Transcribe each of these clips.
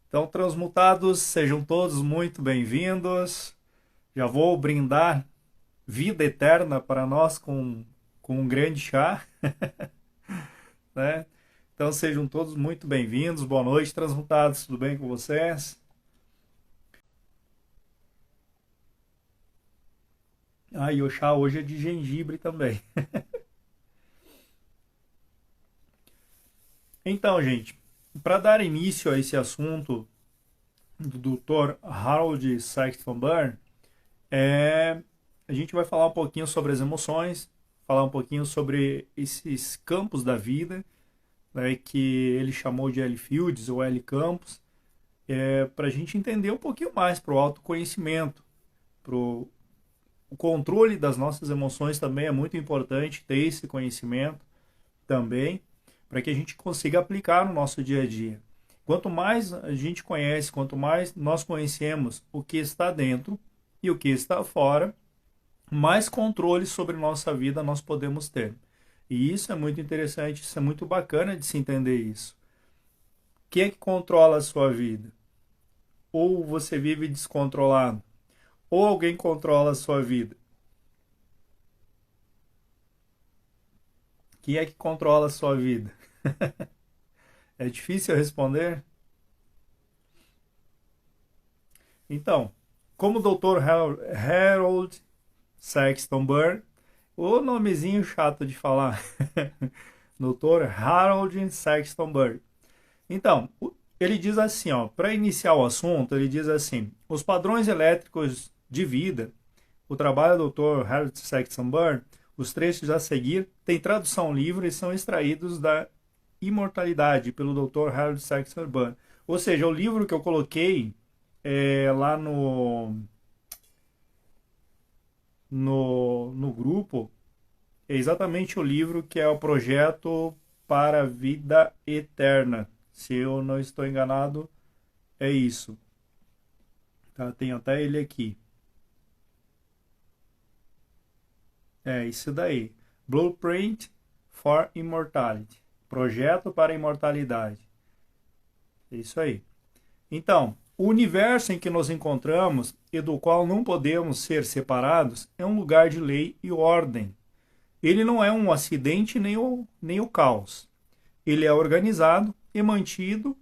Então, transmutados, sejam todos muito bem-vindos. Já vou brindar vida eterna para nós com um grande chá, né? Então, sejam todos muito bem-vindos. Boa noite, transmutados. Tudo bem com vocês? Ah, e o chá hoje é de gengibre também. Então, gente, para dar início a esse assunto do Dr. Harold Saxton Burr, é, a gente vai falar um pouquinho sobre as emoções, falar um pouquinho sobre esses campos da vida, né, que ele chamou de L-Fields ou L-Campos, para a gente entender um pouquinho mais para o autoconhecimento, para o controle das nossas emoções também é muito importante ter esse conhecimento também, para que a gente consiga aplicar no nosso dia a dia. Quanto mais a gente conhece, quanto mais nós conhecemos o que está dentro e o que está fora, mais controle sobre nossa vida nós podemos ter. E isso é muito interessante, isso é muito bacana de se entender isso. Quem é que controla a sua vida? Ou você vive descontrolado? Ou alguém controla a sua vida? Quem é que controla a sua vida? É difícil responder? Então, como o Dr. Harold Saxton Burr, o nomezinho chato de falar, Dr. Harold Saxton Burr. Então, ele diz assim, ó, para iniciar o assunto, ele diz assim: os padrões elétricos de vida, o trabalho do Dr. Harold Saxton Burr, os trechos a seguir têm tradução livre e são extraídos da Imortalidade pelo Dr. Harold Saxton Burr. Ou seja, o livro que eu coloquei lá no grupo é exatamente o livro que é o Projeto para a Vida Eterna. Se eu não estou enganado, é isso. Tá? Tem até ele aqui. É isso daí. Blueprint for Immortality. Projeto para a Imortalidade. É isso aí. Então, o universo em que nos encontramos e do qual não podemos ser separados é um lugar de lei e ordem. Ele não é um acidente nem o caos. Ele é organizado e mantido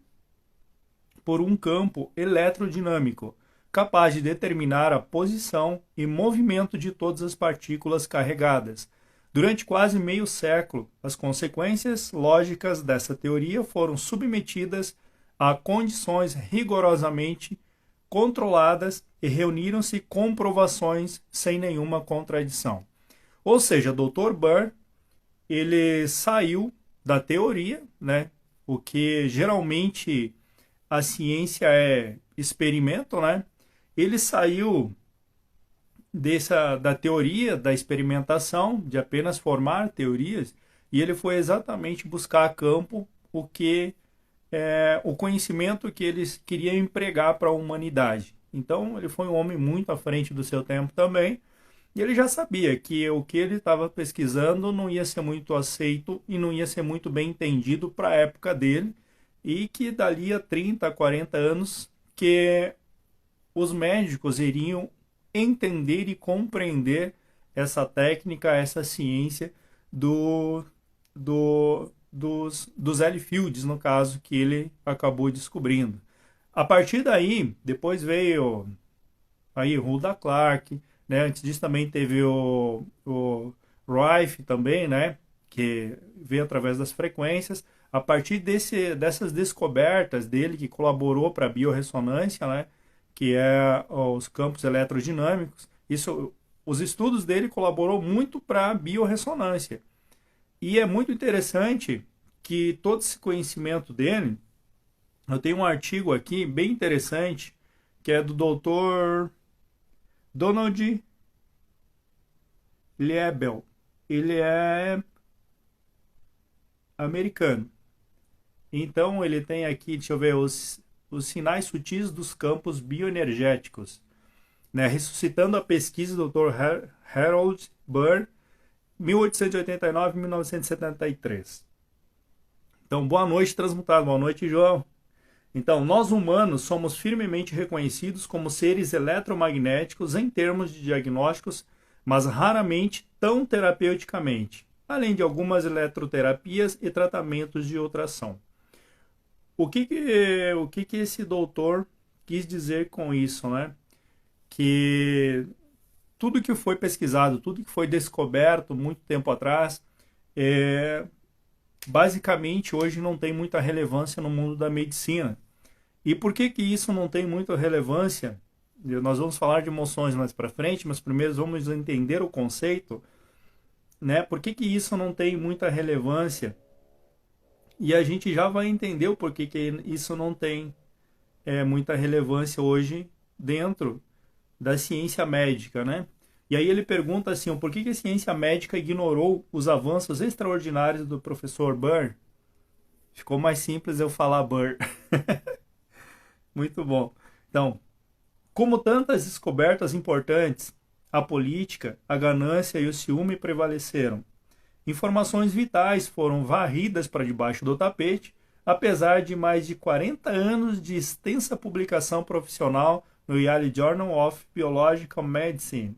por um campo eletrodinâmico, capaz de determinar a posição e movimento de todas as partículas carregadas. Durante quase meio século, as consequências lógicas dessa teoria foram submetidas a condições rigorosamente controladas e reuniram-se comprovações sem nenhuma contradição. Ou seja, Dr. Burr, ele saiu da teoria, né? O que geralmente a ciência é experimento, né? Ele saiu da teoria da experimentação, de apenas formar teorias, e ele foi exatamente buscar a campo o conhecimento que eles queriam empregar para a humanidade. Então, ele foi um homem muito à frente do seu tempo também, e ele já sabia que o que ele estava pesquisando não ia ser muito aceito e não ia ser muito bem entendido para a época dele, e que dali a 30, 40 anos que os médicos iriam entender e compreender essa técnica, essa ciência dos L-Fields, no caso, que ele acabou descobrindo. A partir daí, depois veio aí Rhoda Clark, né? Antes disso também teve o Rife também, né? Que veio através das frequências. A partir dessas descobertas dele, que colaborou para a biorressonância, né? Que é os campos eletrodinâmicos, os estudos dele colaborou muito para a biorressonância. E é muito interessante que todo esse conhecimento dele, eu tenho um artigo aqui bem interessante, que é do Dr. Donald Liebel. Ele é americano. Então ele tem aqui, deixa eu ver, os sinais sutis dos campos bioenergéticos, né? Ressuscitando a pesquisa do Dr. Harold Burr, 1889-1973. Então, boa noite, transmutado. Boa noite, João. Então, nós humanos somos firmemente reconhecidos como seres eletromagnéticos em termos de diagnósticos, mas raramente tão terapeuticamente, além de algumas eletroterapias e tratamentos de ultrassom. O que esse doutor quis dizer com isso, né? Que tudo que foi pesquisado, tudo que foi descoberto muito tempo atrás, basicamente hoje não tem muita relevância no mundo da medicina. E por que isso não tem muita relevância? Nós vamos falar de emoções mais para frente, mas primeiro vamos entender o conceito, né? Por que isso não tem muita relevância? E a gente já vai entender o porquê que isso não tem muita relevância hoje dentro da ciência médica, né? E aí ele pergunta assim, por que a ciência médica ignorou os avanços extraordinários do professor Burr? Ficou mais simples eu falar Burr. Muito bom. Então, como tantas descobertas importantes, a política, a ganância e o ciúme prevaleceram. Informações vitais foram varridas para debaixo do tapete, apesar de mais de 40 anos de extensa publicação profissional no Yale Journal of Biological Medicine.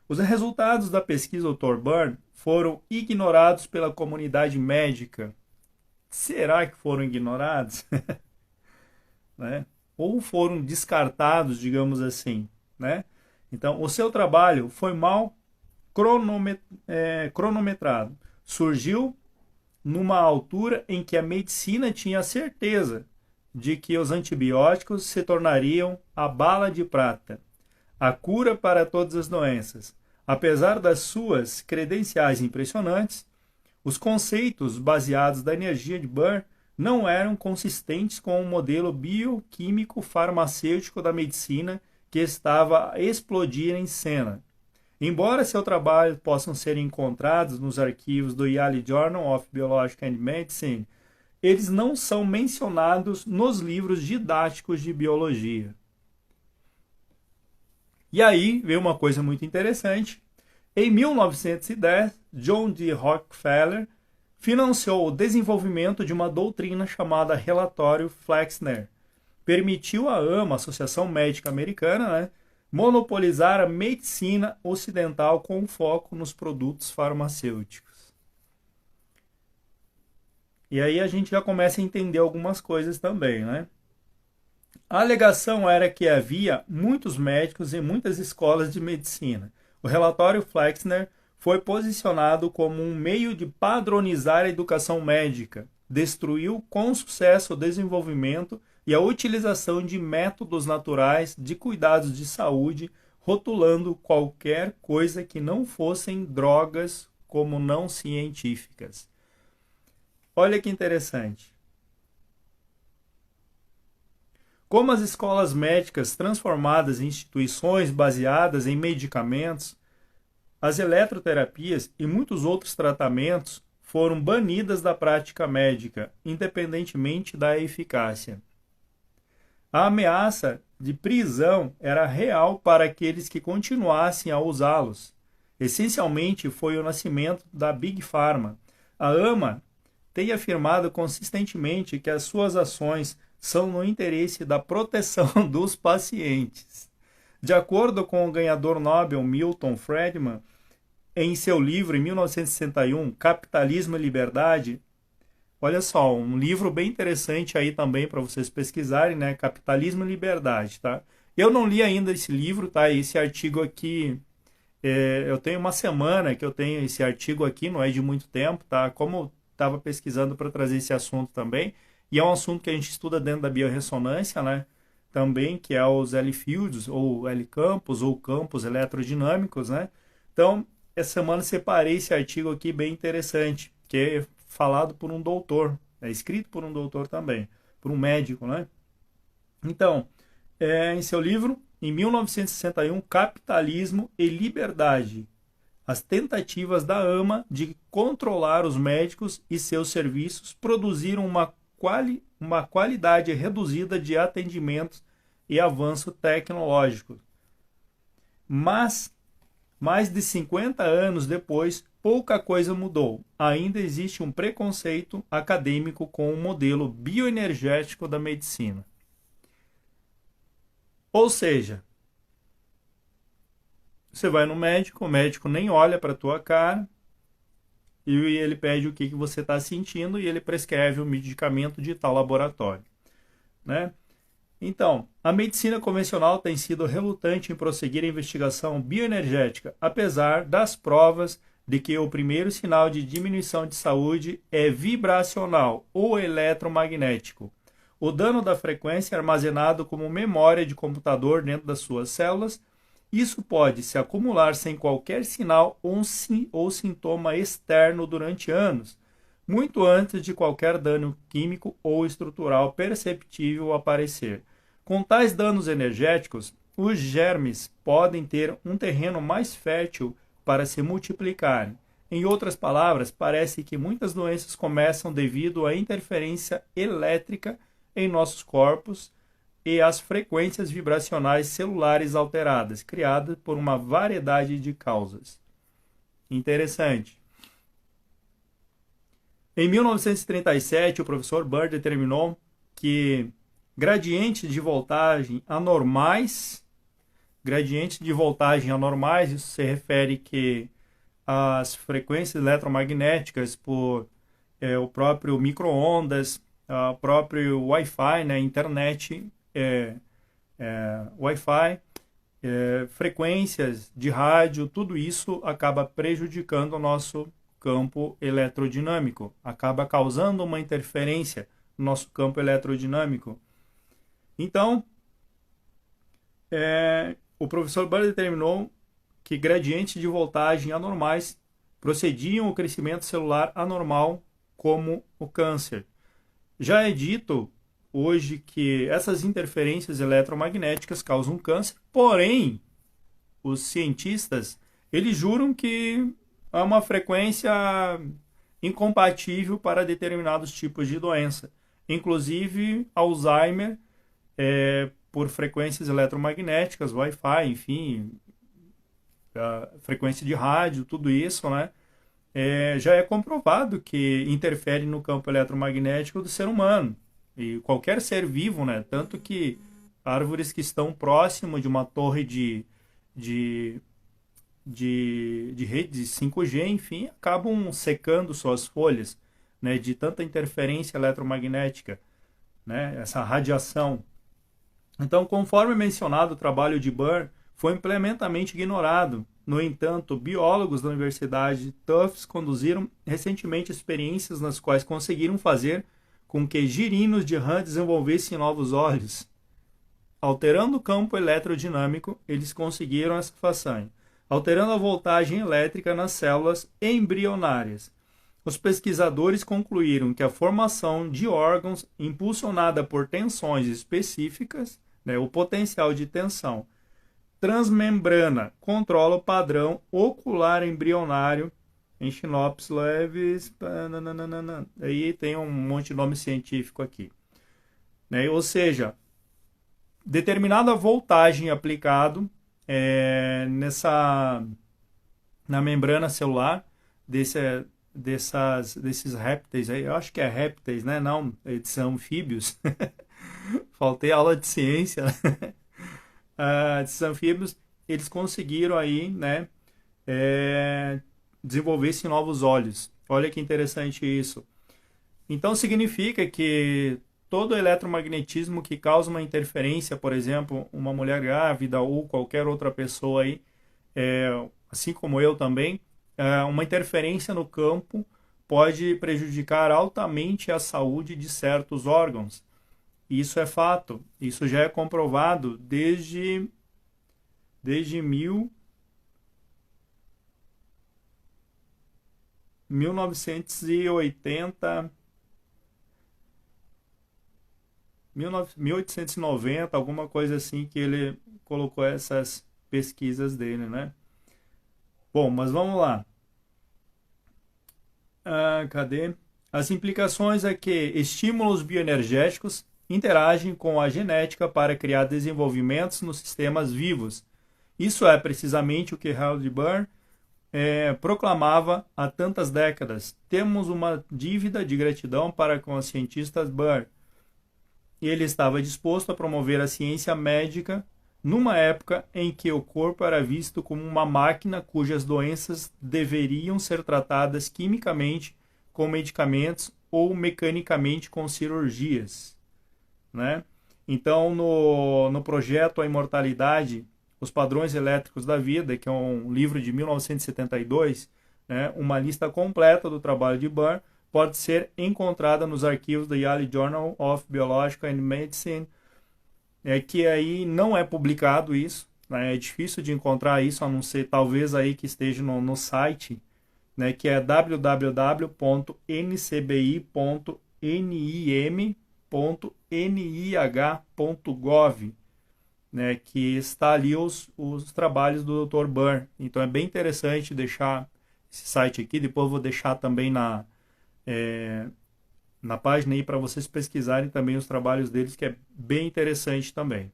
Os resultados da pesquisa do Dr. Burr foram ignorados pela comunidade médica. Será que foram ignorados? Né? Ou foram descartados, digamos assim, né? Então, o seu trabalho foi mal cronometrado. Surgiu numa altura em que a medicina tinha certeza de que os antibióticos se tornariam a bala de prata, a cura para todas as doenças. Apesar das suas credenciais impressionantes, os conceitos baseados da energia de Burr não eram consistentes com o modelo bioquímico farmacêutico da medicina que estava a explodir em cena. Embora seu trabalho possam ser encontrados nos arquivos do Yale Journal of Biological Medicine, eles não são mencionados nos livros didáticos de biologia. E aí veio uma coisa muito interessante. Em 1910, John D. Rockefeller financiou o desenvolvimento de uma doutrina chamada Relatório Flexner. Permitiu à AMA, Associação Médica Americana, né, monopolizar a medicina ocidental com foco nos produtos farmacêuticos. E aí a gente já começa a entender algumas coisas também, né? A alegação era que havia muitos médicos em muitas escolas de medicina. O relatório Flexner foi posicionado como um meio de padronizar a educação médica, destruiu com sucesso o desenvolvimento e a utilização de métodos naturais de cuidados de saúde, rotulando qualquer coisa que não fossem drogas como não científicas. Olha que interessante. Como as escolas médicas transformadas em instituições baseadas em medicamentos, as eletroterapias e muitos outros tratamentos foram banidas da prática médica, independentemente da eficácia. A ameaça de prisão era real para aqueles que continuassem a usá-los. Essencialmente foi o nascimento da Big Pharma. A AMA tem afirmado consistentemente que as suas ações são no interesse da proteção dos pacientes. De acordo com o ganhador Nobel Milton Friedman, em seu livro em 1961, Capitalismo e Liberdade, olha só, um livro bem interessante aí também para vocês pesquisarem, né? Capitalismo e Liberdade, tá? Eu não li ainda esse livro, tá? Esse artigo aqui, eu tenho uma semana que eu tenho esse artigo aqui, não é de muito tempo, tá? Como estava pesquisando para trazer esse assunto também, e é um assunto que a gente estuda dentro da biorressonância, né? Também, que é os L-fields, ou L-campos, ou campos eletrodinâmicos, né? Então, essa semana separei esse artigo aqui bem interessante, que é falado por um doutor, é escrito por um doutor também, por um médico, né? Então, em seu livro, em 1961, Capitalismo e Liberdade, as tentativas da AMA de controlar os médicos e seus serviços produziram uma qualidade reduzida de atendimentos e avanço tecnológico. Mas, mais de 50 anos depois, pouca coisa mudou. Ainda existe um preconceito acadêmico com o modelo bioenergético da medicina. Ou seja, você vai no médico, o médico nem olha para a tua cara e ele pede o que você está sentindo e ele prescreve o medicamento de tal laboratório, né? Então, a medicina convencional tem sido relutante em prosseguir a investigação bioenergética, apesar das provas de que o primeiro sinal de diminuição de saúde é vibracional ou eletromagnético. O dano da frequência é armazenado como memória de computador dentro das suas células. Isso pode se acumular sem qualquer sinal ou sintoma externo durante anos, muito antes de qualquer dano químico ou estrutural perceptível aparecer. Com tais danos energéticos, os germes podem ter um terreno mais fértil para se multiplicarem. Em outras palavras, parece que muitas doenças começam devido à interferência elétrica em nossos corpos e às frequências vibracionais celulares alteradas, criadas por uma variedade de causas. Interessante. Em 1937, o professor Burr determinou que gradientes de voltagem anormais, isso se refere que as frequências eletromagnéticas por o próprio micro-ondas, o próprio Wi-Fi, né, internet, Wi-Fi, frequências de rádio, tudo isso acaba prejudicando o nosso campo eletrodinâmico, acaba causando uma interferência no nosso campo eletrodinâmico. Então, o professor Burr determinou que gradientes de voltagem anormais procediam ao crescimento celular anormal, como o câncer. Já é dito hoje que essas interferências eletromagnéticas causam câncer, porém, os cientistas, eles juram que é uma frequência incompatível para determinados tipos de doença. Inclusive, Alzheimer, por frequências eletromagnéticas, Wi-Fi, enfim, frequência de rádio, tudo isso, né? Já é comprovado que interfere no campo eletromagnético do ser humano e qualquer ser vivo, né? Tanto que árvores que estão próximo de uma torre de rede de 5G, enfim, acabam secando suas folhas, né? De tanta interferência eletromagnética, né? Essa radiação. Então, conforme mencionado, o trabalho de Burr foi amplamente ignorado. No entanto, biólogos da Universidade de Tufts conduziram recentemente experiências nas quais conseguiram fazer com que girinos de rã desenvolvessem novos olhos. Alterando o campo eletrodinâmico, eles conseguiram essa façanha, alterando a voltagem elétrica nas células embrionárias. Os pesquisadores concluíram que a formação de órgãos impulsionada por tensões específicas, né, o potencial de tensão transmembrana controla o padrão ocular embrionário em Chinopsis leves. Aí tem um monte de nome científico aqui, né? Ou seja, determinada voltagem aplicado na membrana celular desses répteis aí, eu acho que é répteis, né? Não, são anfíbios. Faltei aula de ciência, né? Esses anfíbios, eles conseguiram aí, né, desenvolver-se novos olhos. Olha que interessante isso. Então significa que todo eletromagnetismo que causa uma interferência, por exemplo, uma mulher grávida ou qualquer outra pessoa aí, assim como eu também, uma interferência no campo pode prejudicar altamente a saúde de certos órgãos. Isso é fato, isso já é comprovado desde 1980, 1890, alguma coisa assim, que ele colocou essas pesquisas dele, né? Bom, mas vamos lá. Cadê? As implicações é que estímulos bioenergéticos interagem com a genética para criar desenvolvimentos nos sistemas vivos. Isso é precisamente o que Harold Burr proclamava há tantas décadas: temos uma dívida de gratidão para com os cientistas Burr. Ele estava disposto a promover a ciência médica numa época em que o corpo era visto como uma máquina cujas doenças deveriam ser tratadas quimicamente com medicamentos ou mecanicamente com cirurgias, né? Então, no projeto A Imortalidade, Os Padrões Elétricos da Vida, que é um livro de 1972, né, uma lista completa do trabalho de Burr pode ser encontrada nos arquivos do Yale Journal of Biological and Medicine, que aí não é publicado isso, né, é difícil de encontrar isso, a não ser talvez aí que esteja no site, né, que é www.ncbi.nim.nih.gov, né, que está ali os trabalhos do Dr. Burr. Então é bem interessante deixar esse site aqui, depois eu vou deixar também na página aí para vocês pesquisarem também os trabalhos deles, que é bem interessante também.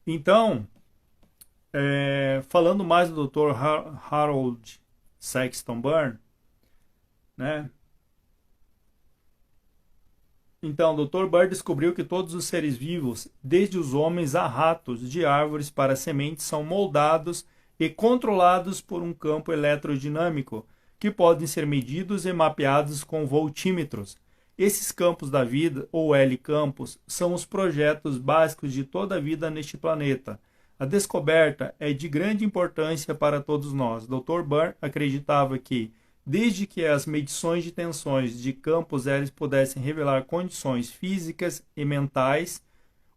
Então, falando mais do Dr. Harold Sexton Burr, né? Então, o Dr. Burr descobriu que todos os seres vivos, desde os homens a ratos, de árvores para sementes, são moldados e controlados por um campo eletrodinâmico, que podem ser medidos e mapeados com voltímetros. Esses campos da vida, ou L-campos, são os projetos básicos de toda a vida neste planeta. A descoberta é de grande importância para todos nós. Dr. Burr acreditava que, desde que as medições de tensões de campos L pudessem revelar condições físicas e mentais,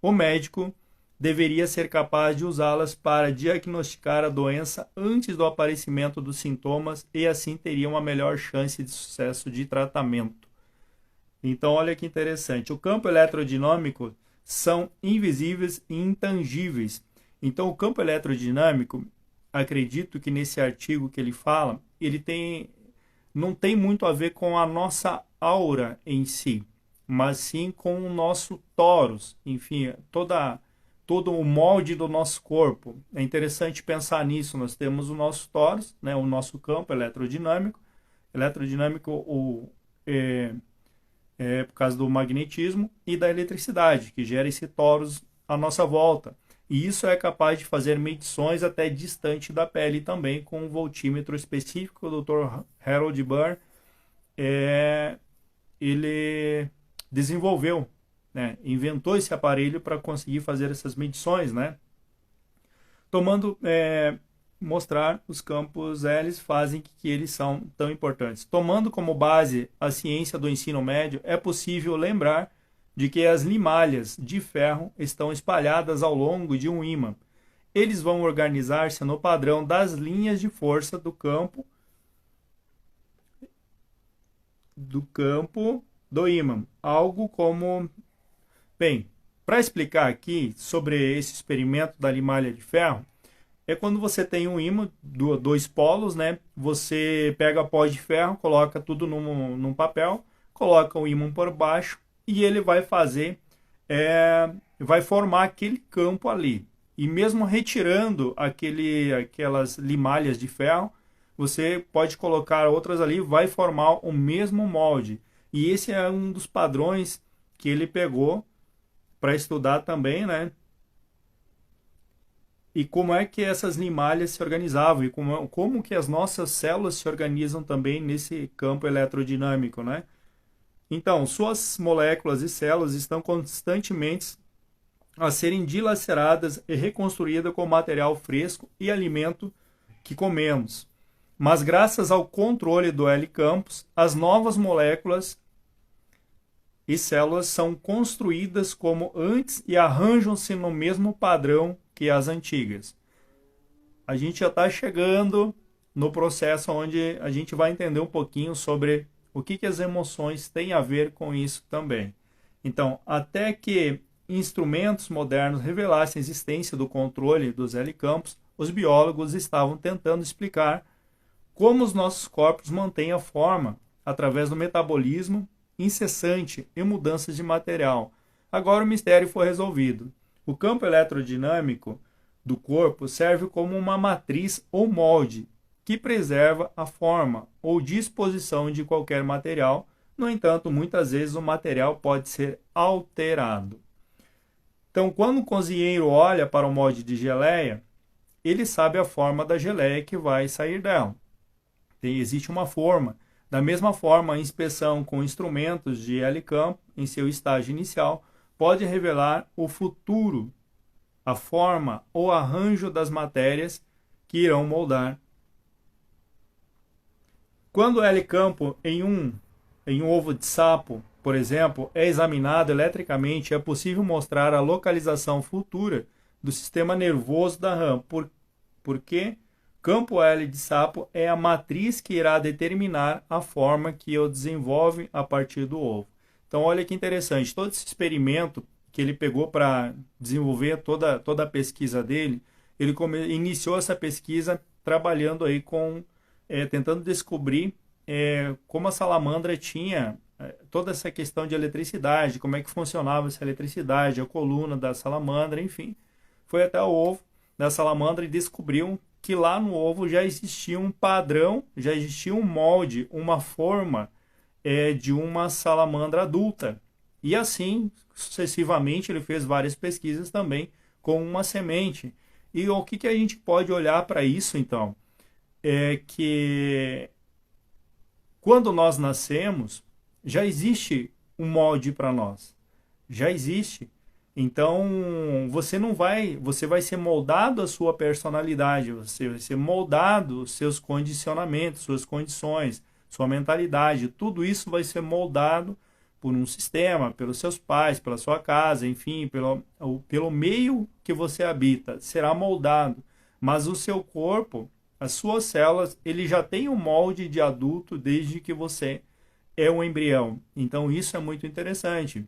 o médico deveria ser capaz de usá-las para diagnosticar a doença antes do aparecimento dos sintomas e assim teria uma melhor chance de sucesso de tratamento. Então, olha que interessante. O campo eletrodinâmico são invisíveis e intangíveis. Então, o campo eletrodinâmico, acredito que nesse artigo que ele fala, não tem muito a ver com a nossa aura em si, mas sim com o nosso torus, enfim, todo o molde do nosso corpo. É interessante pensar nisso. Nós temos o nosso torus, né, o nosso campo elerodinâmico. Por causa do magnetismo e da eletricidade, que gera esse torus à nossa volta. E isso é capaz de fazer medições até distante da pele também, com um voltímetro específico. O Dr. Harold Burr ele desenvolveu, né, inventou esse aparelho para conseguir fazer essas medições, né? Mostrar os campos L fazem que eles são tão importantes. Tomando como base a ciência do ensino médio, é possível lembrar de que as limalhas de ferro estão espalhadas ao longo de um ímã. Eles vão organizar-se no padrão das linhas de força do campo do ímã. Algo como... Bem, para explicar aqui sobre esse experimento da limalha de ferro, é quando você tem um ímã, dois polos, né? Você pega pó de ferro, coloca tudo num papel, coloca o ímã por baixo e ele vai vai formar aquele campo ali. E mesmo retirando aquelas limalhas de ferro, você pode colocar outras ali, vai formar o mesmo molde. E esse é um dos padrões que ele pegou para estudar também, né? E como é que essas limalhas se organizavam e como que as nossas células se organizam também nesse campo eletrodinâmico, né? Então, suas moléculas e células estão constantemente a serem dilaceradas e reconstruídas com material fresco e alimento que comemos. Mas graças ao controle do L-campos, as novas moléculas e células são construídas como antes e arranjam-se no mesmo padrão que as antigas. A gente já está chegando no processo onde a gente vai entender um pouquinho sobre o que as emoções têm a ver com isso também. Então, até que instrumentos modernos revelassem a existência do controle dos L-campos, os biólogos estavam tentando explicar como os nossos corpos mantêm a forma através do metabolismo incessante e mudanças de material. Agora o mistério foi resolvido. O campo eletrodinâmico do corpo serve como uma matriz ou molde que preserva a forma ou disposição de qualquer material. No entanto, muitas vezes o material pode ser alterado. Então, quando o cozinheiro olha para o molde de geleia, ele sabe a forma da geleia que vai sair dela. Existe uma forma. Da mesma forma, a inspeção com instrumentos de L-campo, em seu estágio inicial, pode revelar o futuro, a forma ou arranjo das matérias que irão moldar. Quando o L-campo em um ovo de sapo, por exemplo, é examinado eletricamente, é possível mostrar a localização futura do sistema nervoso da rã, porque campo L de sapo é a matriz que irá determinar a forma que ele desenvolve a partir do ovo. Então, olha que interessante, todo esse experimento que ele pegou para desenvolver toda a pesquisa dele, ele iniciou essa pesquisa trabalhando aí tentando descobrir como a salamandra tinha toda essa questão de eletricidade, como é que funcionava essa eletricidade, a coluna da salamandra, enfim. Foi até o ovo da salamandra e descobriu que lá no ovo já existia um padrão, já existia um molde, uma forma de uma salamandra adulta. E assim, sucessivamente, ele fez várias pesquisas também com uma semente. E o que a gente pode olhar para isso, então? É que quando nós nascemos, já existe um molde para nós. Já existe. Então, você vai ser moldado a sua personalidade, você vai ser moldado os seus condicionamentos, suas condições, sua mentalidade, tudo isso vai ser moldado por um sistema, pelos seus pais, pela sua casa, enfim, pelo meio que você habita, será moldado. Mas o seu corpo, as suas células, ele já tem um molde de adulto desde que você é um embrião. Então, isso é muito interessante.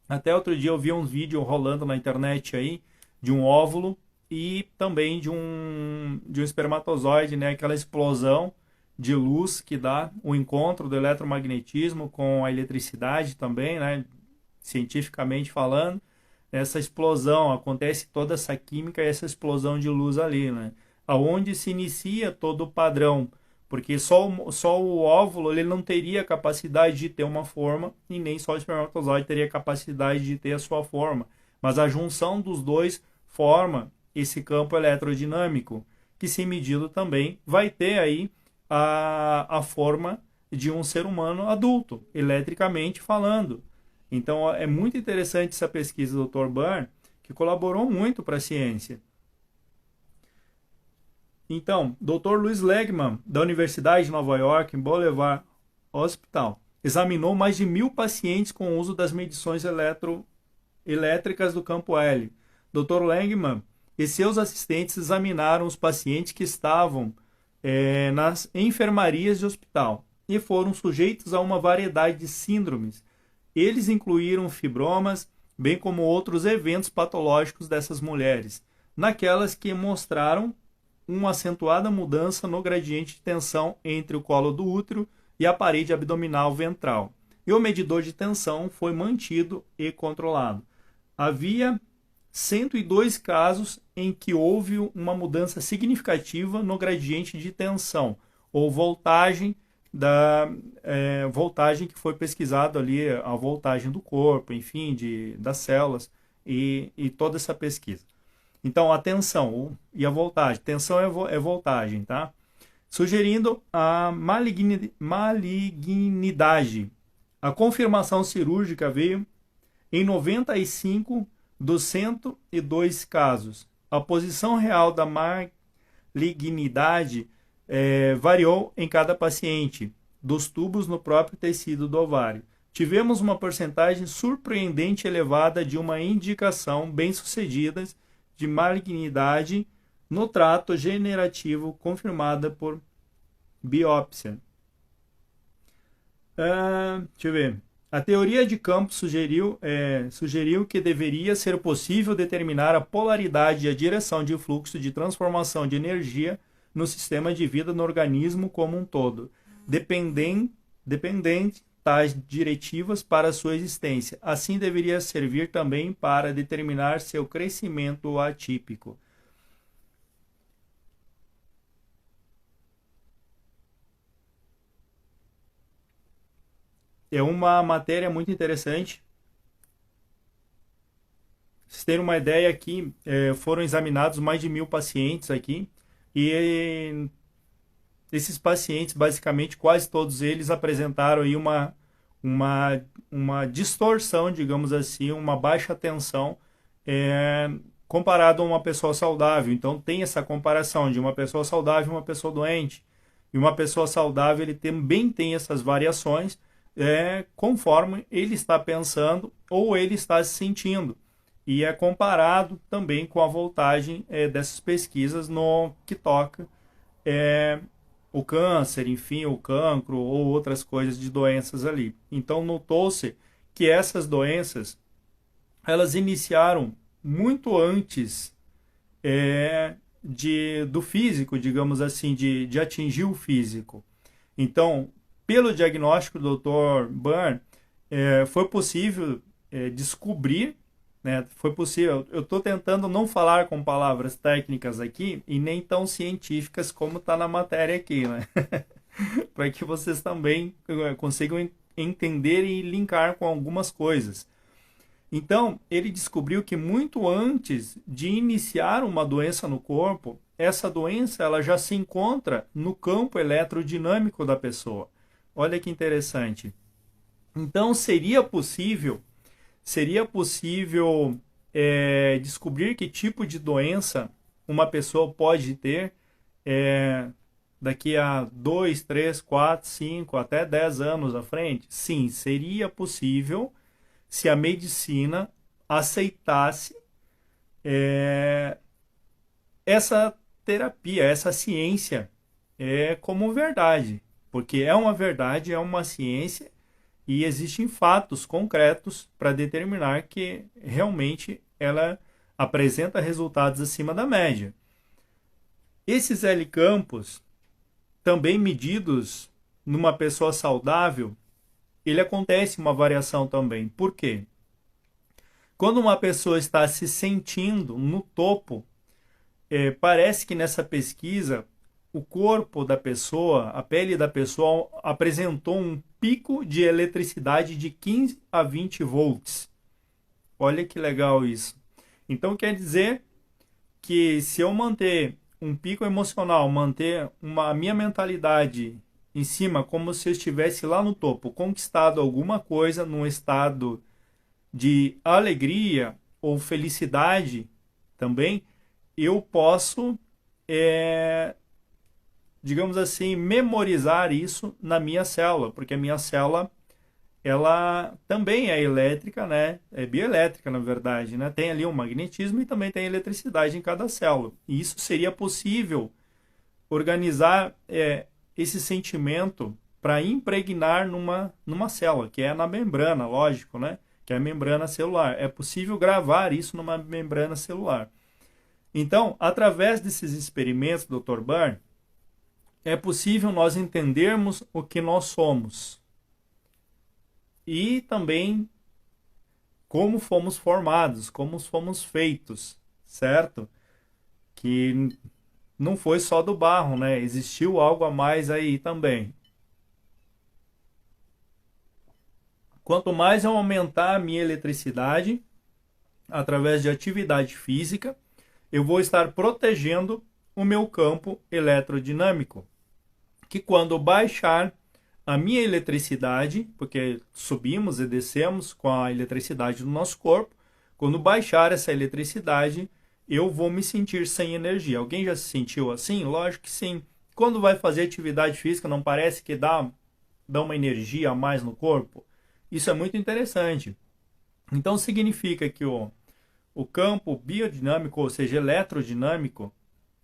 Até outro dia eu vi um vídeo rolando na internet aí de um óvulo e também de um espermatozoide, né? Aquela explosão de luz que dá o encontro do eletromagnetismo com a eletricidade também, né? Cientificamente falando. Essa explosão, acontece toda essa química e essa explosão de luz ali, né? Aonde se inicia todo o padrão. Porque só o óvulo ele não teria capacidade de ter uma forma e nem só o espermatozoide teria capacidade de ter a sua forma. Mas a junção dos dois forma esse campo eletrodinâmico, que se medido também vai ter aí a forma de um ser humano adulto, eletricamente falando. Então é muito interessante essa pesquisa do Dr. Byrne, que colaborou muito para a ciência. Então, Dr. Louis Legman, da Universidade de Nova York, em Boulevard Hospital, examinou mais de 1.000 pacientes com o uso das medições elétricas do campo L. Dr. Legman e seus assistentes examinaram os pacientes que estavam nas enfermarias de hospital e foram sujeitos a uma variedade de síndromes. Eles incluíram fibromas, bem como outros eventos patológicos dessas mulheres, naquelas que mostraram uma acentuada mudança no gradiente de tensão entre o colo do útero e a parede abdominal ventral. E o medidor de tensão foi mantido e controlado. Havia 102 casos em que houve uma mudança significativa no gradiente de tensão, ou voltagem, voltagem que foi pesquisado ali, a voltagem do corpo, enfim, das células e toda essa pesquisa. Então, a tensão e a voltagem. Tensão é voltagem, tá? Sugerindo a malignidade. A confirmação cirúrgica veio em 95 dos 102 casos. A posição real da malignidade variou em cada paciente, dos tubos no próprio tecido do ovário. Tivemos uma porcentagem surpreendente elevada de uma indicação bem-sucedida de malignidade no trato generativo confirmada por biópsia. Deixa eu ver. A teoria de campo sugeriu que deveria ser possível determinar a polaridade e a direção de fluxo de transformação de energia no sistema de vida no organismo como um todo, dependente tais diretivas para sua existência. Assim deveria servir também para determinar seu crescimento atípico. é uma matéria muito interessante. Vocês terem uma ideia aqui, foram examinados mais de 1.000 pacientes aqui, e esses pacientes, basicamente, quase todos eles apresentaram aí uma, uma distorção, digamos assim, uma baixa tensão, é, comparado a uma pessoa saudável. Então, tem essa comparação de uma pessoa saudável e uma pessoa doente. E uma pessoa saudável, ele também tem essas variações, conforme ele está pensando ou ele está se sentindo. E é comparado também com a voltagem dessas pesquisas no que toca é, o câncer, enfim, o cancro ou outras coisas de doenças ali. Então, notou-se que essas doenças, elas iniciaram muito antes do físico, digamos assim, de atingir o físico. Então, pelo diagnóstico do Dr. Byrne, foi possível descobrir, né, foi possível. Eu estou tentando não falar com palavras técnicas aqui e nem tão científicas como está na matéria aqui, né? Para que vocês também consigam entender e linkar com algumas coisas. Então, ele descobriu que muito antes de iniciar uma doença no corpo, essa doença ela já se encontra no campo eletrodinâmico da pessoa. Olha que interessante. Então, seria possível descobrir que tipo de doença uma pessoa pode ter daqui a 2, 3, 4, 5, até 10 anos à frente? Sim, seria possível se a medicina aceitasse essa terapia, essa ciência como verdade. Porque é uma verdade, é uma ciência e existem fatos concretos para determinar que realmente ela apresenta resultados acima da média. Esses L campos, também medidos numa pessoa saudável, ele acontece uma variação também. Por quê? Quando uma pessoa está se sentindo no topo, parece que nessa pesquisa o corpo da pessoa, a pele da pessoa apresentou um pico de eletricidade de 15 a 20 volts. Olha que legal isso. Então quer dizer que se eu manter um pico emocional, manter a minha mentalidade em cima, como se eu estivesse lá no topo, conquistado alguma coisa num estado de alegria ou felicidade também, eu posso, digamos assim, memorizar isso na minha célula, porque a minha célula, ela também é elétrica, né? É bioelétrica, na verdade, né? Tem ali um magnetismo e também tem eletricidade em cada célula. E isso seria possível organizar esse sentimento para impregnar numa célula, que é na membrana, lógico, né? Que é a membrana celular. É possível gravar isso numa membrana celular. Então, através desses experimentos, Dr. Byrne, é possível nós entendermos o que nós somos e também como fomos formados, como fomos feitos, certo? Que não foi só do barro, né? Existiu algo a mais aí também. Quanto mais eu aumentar a minha eletricidade através de atividade física, eu vou estar protegendo o meu campo eletrodinâmico, que quando baixar a minha eletricidade, porque subimos e descemos com a eletricidade do nosso corpo, quando baixar essa eletricidade, eu vou me sentir sem energia. Alguém já se sentiu assim? Lógico que sim. Quando vai fazer atividade física, não parece que dá uma energia a mais no corpo? Isso é muito interessante. Então significa que o campo biodinâmico, ou seja, eletrodinâmico,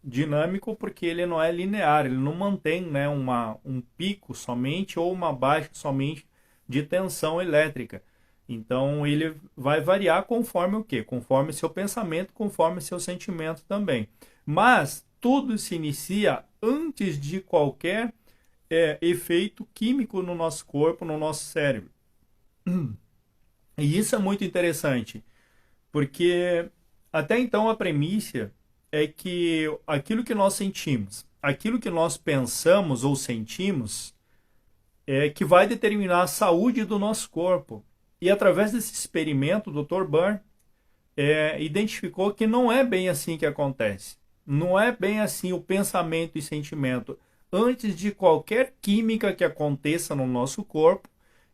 dinâmico porque ele não é linear, ele não mantém, né, um pico somente ou uma baixa somente de tensão elétrica. Então ele vai variar conforme o quê? Conforme seu pensamento, conforme seu sentimento também. Mas tudo se inicia antes de qualquer efeito químico no nosso corpo, no nosso cérebro. E isso é muito interessante, porque até então a premissa é que aquilo que nós sentimos, aquilo que nós pensamos ou sentimos, que vai determinar a saúde do nosso corpo. E através desse experimento, o Dr. Byrne identificou que não é bem assim que acontece. Não é bem assim o pensamento e sentimento. Antes de qualquer química que aconteça no nosso corpo,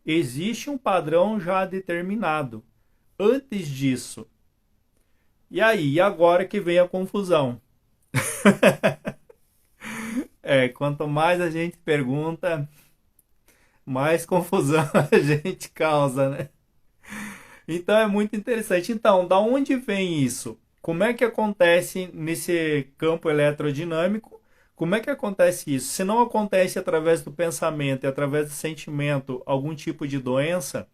existe um padrão já determinado. Antes disso. E aí, agora que vem a confusão. Quanto mais a gente pergunta, mais confusão a gente causa, né? Então é muito interessante. Então, da onde vem isso? Como é que acontece nesse campo eletrodinâmico? Como é que acontece isso? Se não acontece através do pensamento e através do sentimento algum tipo de doença,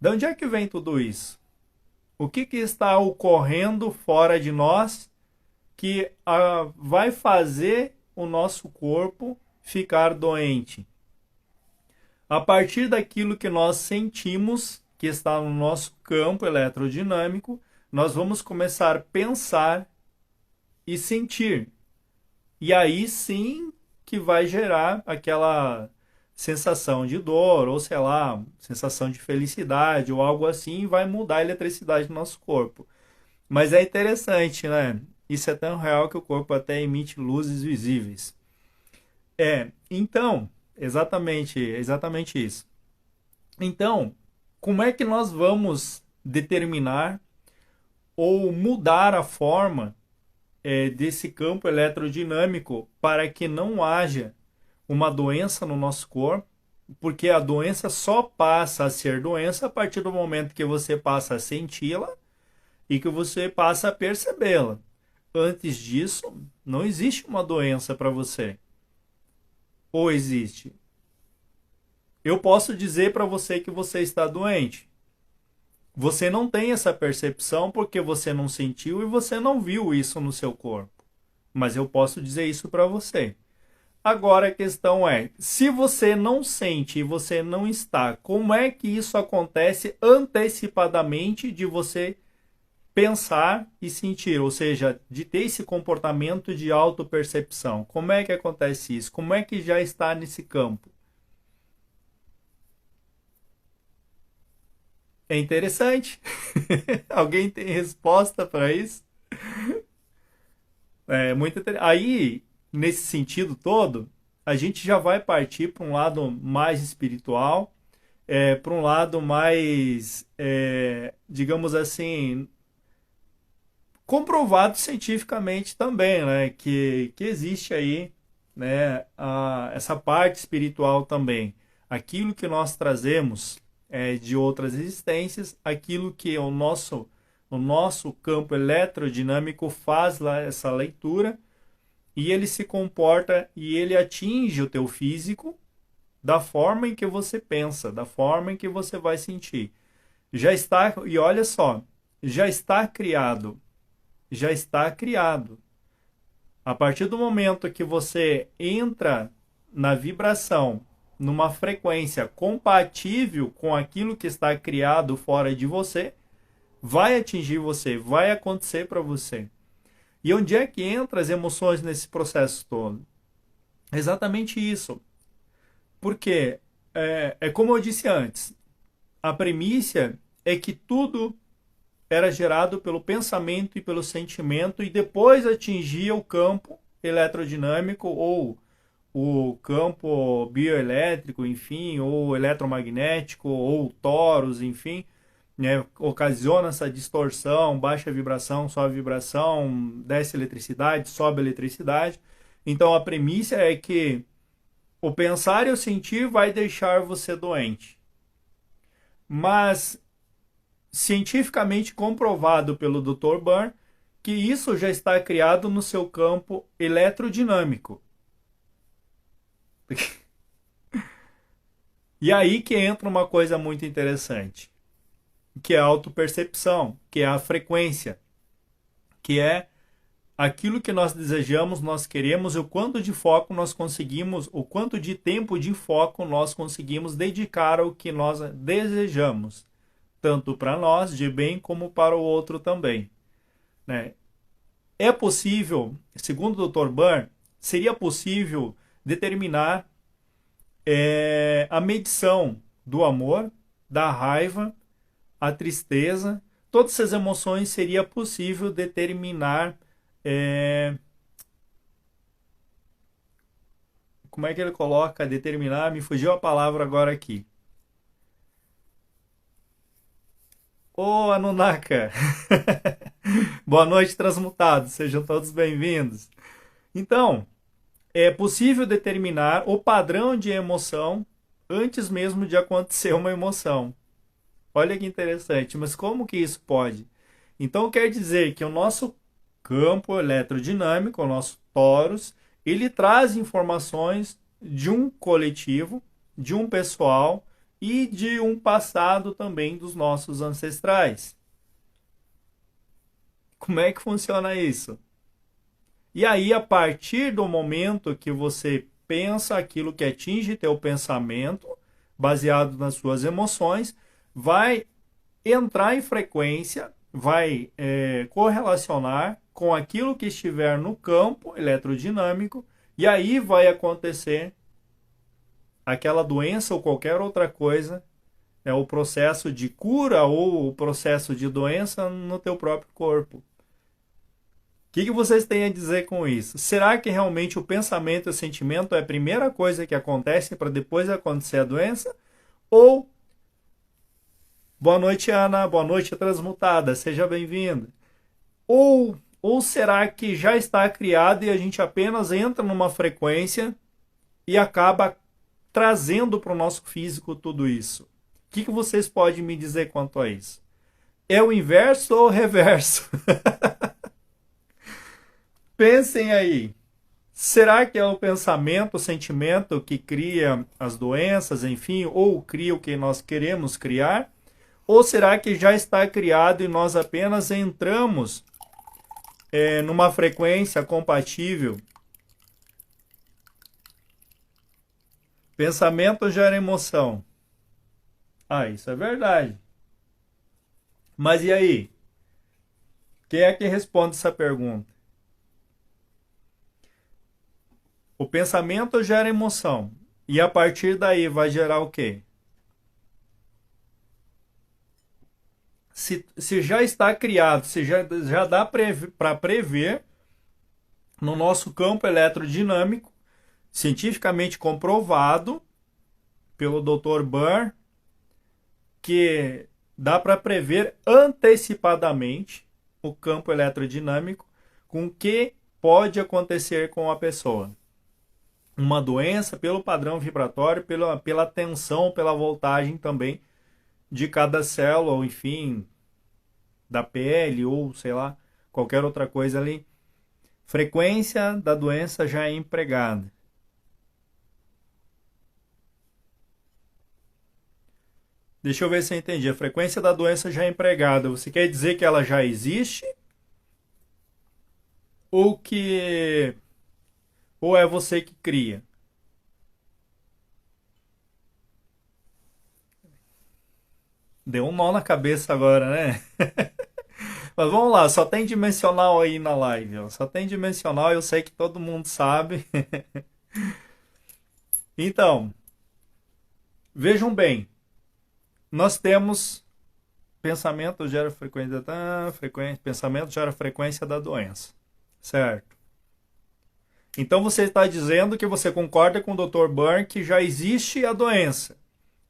de onde é que vem tudo isso? O que está ocorrendo fora de nós que vai fazer o nosso corpo ficar doente? A partir daquilo que nós sentimos, que está no nosso campo eletrodinâmico, nós vamos começar a pensar e sentir. E aí sim que vai gerar aquela sensação de dor, ou sei lá, sensação de felicidade, ou algo assim, e vai mudar a eletricidade do nosso corpo. Mas é interessante, né? Isso é tão real que o corpo até emite luzes visíveis. Então, exatamente isso. Então, como é que nós vamos determinar ou mudar a forma desse campo eletrodinâmico para que não haja uma doença no nosso corpo? Porque a doença só passa a ser doença a partir do momento que você passa a senti-la e que você passa a percebê-la. Antes disso, não existe uma doença para você. Ou existe? Eu posso dizer para você que você está doente. Você não tem essa percepção porque você não sentiu e você não viu isso no seu corpo. Mas eu posso dizer isso para você. Agora a questão é, se você não sente e você não está, como é que isso acontece antecipadamente de você pensar e sentir, ou seja, de ter esse comportamento de autopercepção? Como é que acontece isso? Como é que já está nesse campo? É interessante. Alguém tem resposta para isso? É muito interessante. Aí, nesse sentido todo, a gente já vai partir para um lado mais espiritual, para um lado mais, digamos assim, comprovado cientificamente também, né? Que existe aí, né, essa parte espiritual também. Aquilo que nós trazemos de outras existências, aquilo que o nosso campo eletrodinâmico faz lá essa leitura e ele se comporta e ele atinge o teu físico da forma em que você pensa, da forma em que você vai sentir. Já está, e olha só, já está criado. Já está criado. A partir do momento que você entra na vibração, numa frequência compatível com aquilo que está criado fora de você, vai atingir você, vai acontecer para você. E onde é que entram as emoções nesse processo todo? Exatamente isso. Porque, como eu disse antes, a premissa é que tudo era gerado pelo pensamento e pelo sentimento e depois atingia o campo eletrodinâmico ou o campo bioelétrico, enfim, ou eletromagnético, ou toros, enfim, né, ocasiona essa distorção, baixa vibração, sobe vibração, desce eletricidade, sobe eletricidade. Então a premissa é que o pensar e o sentir vai deixar você doente. Mas cientificamente comprovado pelo Dr. Byrne que isso já está criado no seu campo eletrodinâmico. E aí que entra uma coisa muito interessante, que é a autopercepção, que é a frequência, que é aquilo que nós desejamos, nós queremos, e o quanto de foco nós conseguimos, o quanto de tempo de foco nós conseguimos dedicar ao que nós desejamos, tanto para nós, de bem, como para o outro também. Né? É possível, segundo o Dr. Byrne, seria possível determinar a medição do amor, da raiva, a tristeza, todas essas emoções seria possível determinar. Como é que ele coloca determinar? Me fugiu a palavra agora aqui. Ô, Anunaka! Boa noite, transmutados. Sejam todos bem-vindos. Então, é possível determinar o padrão de emoção antes mesmo de acontecer uma emoção. Olha que interessante, mas como que isso pode? Então quer dizer que o nosso campo eletrodinâmico, o nosso torus, ele traz informações de um coletivo, de um pessoal e de um passado também dos nossos ancestrais. Como é que funciona isso? E aí, a partir do momento que você pensa aquilo que atinge teu pensamento, baseado nas suas emoções, vai entrar em frequência, vai correlacionar com aquilo que estiver no campo eletrodinâmico, e aí vai acontecer aquela doença ou qualquer outra coisa, o processo de cura ou o processo de doença no teu próprio corpo. O que vocês têm a dizer com isso? Será que realmente o pensamento e o sentimento é a primeira coisa que acontece para depois acontecer a doença? Ou, boa noite, Ana, boa noite, transmutada, seja bem-vinda. Ou será que já está criado e a gente apenas entra numa frequência e acaba trazendo para o nosso físico tudo isso? O que vocês podem me dizer quanto a isso? É o inverso ou o reverso? Pensem aí. Será que é o pensamento, o sentimento que cria as doenças, enfim, ou cria o que nós queremos criar? Ou será que já está criado e nós apenas entramos numa frequência compatível? Pensamento gera emoção. Ah, isso é verdade. Mas e aí? Quem é que responde essa pergunta? O pensamento gera emoção. E a partir daí vai gerar o quê? Se já está criado, se já dá para prever no nosso campo eletrodinâmico, cientificamente comprovado pelo Dr. Byrne, que dá para prever antecipadamente o campo eletrodinâmico com o que pode acontecer com a pessoa. Uma doença pelo padrão vibratório, pela tensão, pela voltagem também de cada célula, ou enfim, da pele, ou sei lá, qualquer outra coisa ali. Frequência da doença já é empregada. Deixa eu ver se eu entendi. A frequência da doença já é empregada. Você quer dizer que ela já existe? Ou é você que cria? Deu um nó na cabeça agora, né? Mas vamos lá, só tem dimensional aí na live, ó. Só tem dimensional, eu sei que todo mundo sabe. Então, vejam bem, nós temos pensamento gera frequência, pensamento gera frequência da doença, certo? Então você está dizendo que você concorda com o Dr. Byrne que já existe a doença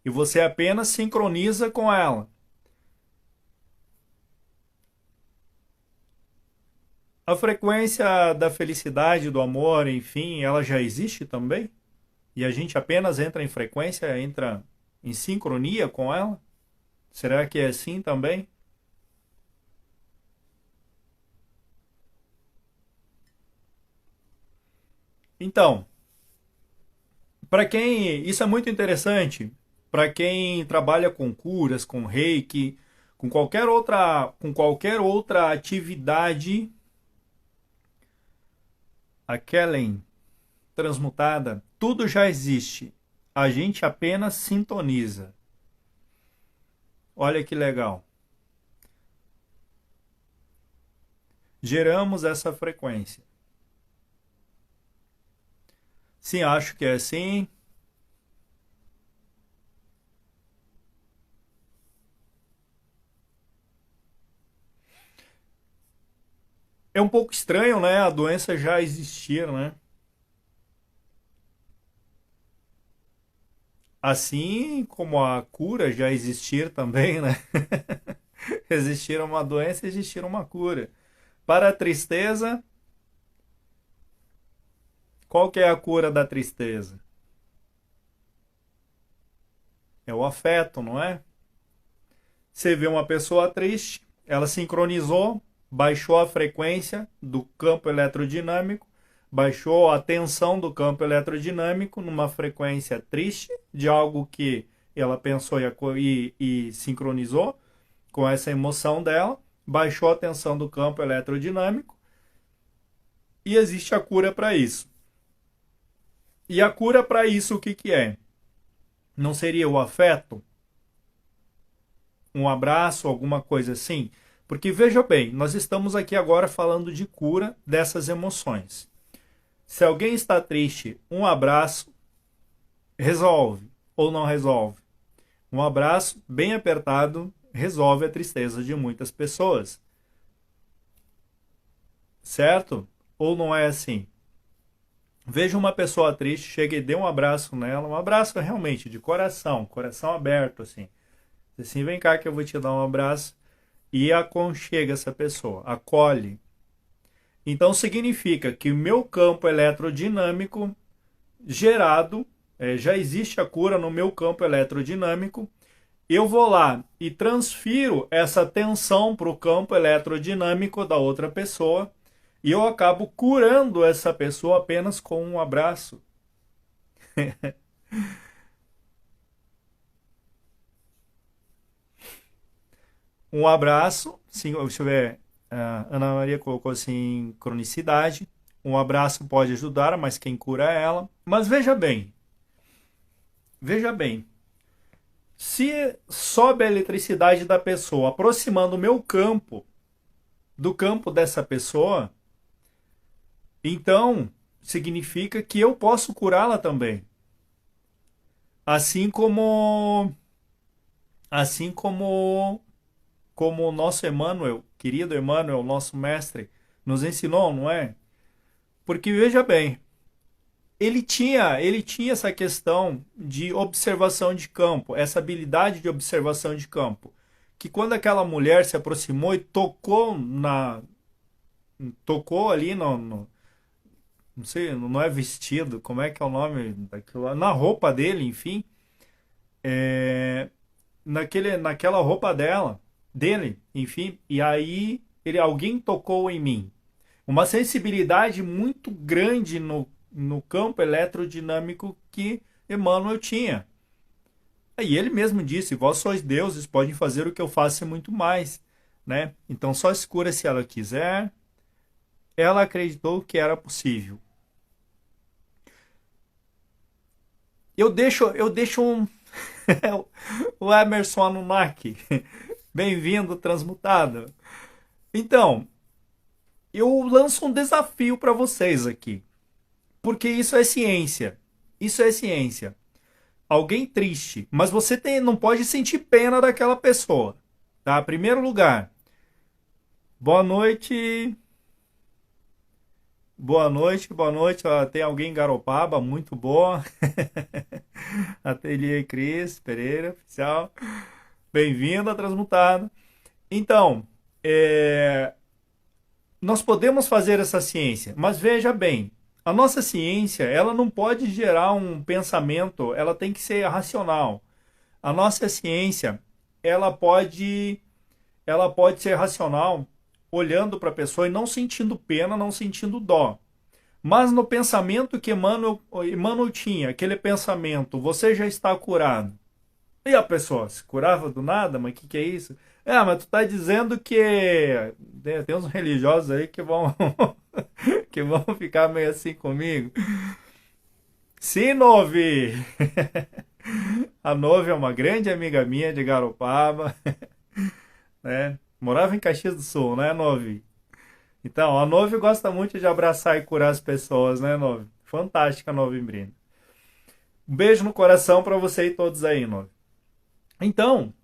e você apenas sincroniza com ela. A frequência da felicidade, do amor, enfim, ela já existe também? E a gente apenas entra em frequência, entra em sincronia com ela? Será que é assim também? Então, para quem isso é muito interessante, para quem trabalha com curas, com reiki, com qualquer outra atividade, a Kellen transmutada, tudo já existe. A gente apenas sintoniza. Olha que legal. Geramos essa frequência. Sim, acho que é assim. É um pouco estranho, né? A doença já existir, né? Assim como a cura já existir também, né? Existir uma doença, existir uma cura. Para a tristeza, qual que é a cura da tristeza? É o afeto, não é? Você vê uma pessoa triste, ela sincronizou, baixou a frequência do campo eletrodinâmico, baixou a tensão do campo eletrodinâmico numa frequência triste, de algo que ela pensou e sincronizou com essa emoção dela, baixou a tensão do campo eletrodinâmico e existe a cura para isso. E a cura para isso o que, que é? Não seria o afeto? Um abraço, alguma coisa assim? Porque veja bem, nós estamos aqui agora falando de cura dessas emoções. Se alguém está triste, um abraço resolve ou não resolve? Um abraço bem apertado resolve a tristeza de muitas pessoas. Certo? Ou não é assim? Veja uma pessoa triste, chega e dê um abraço nela, um abraço realmente de coração, coração aberto assim. Assim, vem cá que eu vou te dar um abraço e aconchega essa pessoa, acolhe. Então significa que o meu campo eletrodinâmico gerado, já existe a cura no meu campo eletrodinâmico, eu vou lá e transfiro essa tensão para o campo eletrodinâmico da outra pessoa e eu acabo curando essa pessoa apenas com um abraço. Um abraço, sim, deixa eu ver, a Ana Maria colocou assim, cronicidade. Um abraço pode ajudar, mas quem cura é ela. Mas veja bem, se sobe a eletricidade da pessoa, aproximando o meu campo do campo dessa pessoa, então significa que eu posso curá-la também. Assim como assim como o nosso Emmanuel, querido Emmanuel, nosso mestre, nos ensinou, não é? Porque veja bem, ele tinha essa questão de observação de campo, essa habilidade de observação de campo, que quando aquela mulher se aproximou e tocou ali não sei, não é vestido, como é que é o nome daquilo, na roupa dele, enfim, é, naquela roupa dele, enfim, e aí alguém tocou em mim. Uma sensibilidade muito grande no campo eletrodinâmico que Emmanuel tinha. Aí ele mesmo disse: vós sois deuses, podem fazer o que eu faço e muito mais. Né? Então só se cura se ela quiser. Ela acreditou que era possível. Eu deixo o Emerson Anunnaki. Bem-vindo, transmutado. Então, eu lanço um desafio para vocês aqui. Porque isso é ciência. Isso é ciência. Alguém triste, mas você não pode sentir pena daquela pessoa. Tá? Primeiro lugar, boa noite. Boa noite, boa noite. Ó, tem alguém em Garopaba, muito boa. Ateliê Cris Pereira, oficial. Bem-vindo a Transmutado. Então, nós podemos fazer essa ciência, mas veja bem, a nossa ciência, ela não pode gerar um pensamento, ela tem que ser racional. A nossa ciência, ela pode ser racional, olhando para a pessoa e não sentindo pena, não sentindo dó. Mas no pensamento que Emmanuel tinha, aquele pensamento, você já está curado. E a pessoa se curava do nada, mas o que é isso? Mas tu está dizendo que tem uns religiosos aí que vão que vão ficar meio assim comigo. Sim, Nove! A Nove é uma grande amiga minha de Garopaba, né? Morava em Caxias do Sul, né, Nove? Então, a Nove gosta muito de abraçar e curar as pessoas, né, Nove? Fantástica, Nove Brina. Um beijo no coração para você e todos aí, Nove. Então,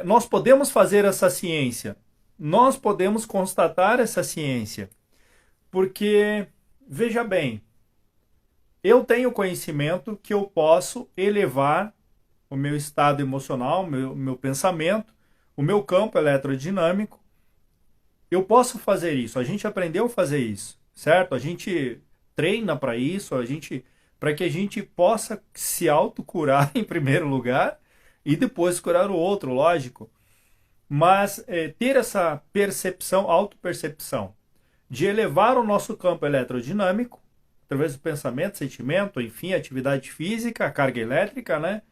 nós podemos fazer essa ciência. nós podemos constatar essa ciência, porque, veja bem, eu tenho conhecimento que eu posso elevar o meu estado emocional, meu pensamento, o meu campo eletrodinâmico. Eu posso fazer isso, a gente aprendeu a fazer isso, certo? A gente treina para isso, para que a gente possa se autocurar em primeiro lugar e depois curar o outro, lógico. Mas ter essa percepção, autopercepção, de elevar o nosso campo eletrodinâmico, através do pensamento, sentimento, enfim, atividade física, a carga elétrica, né?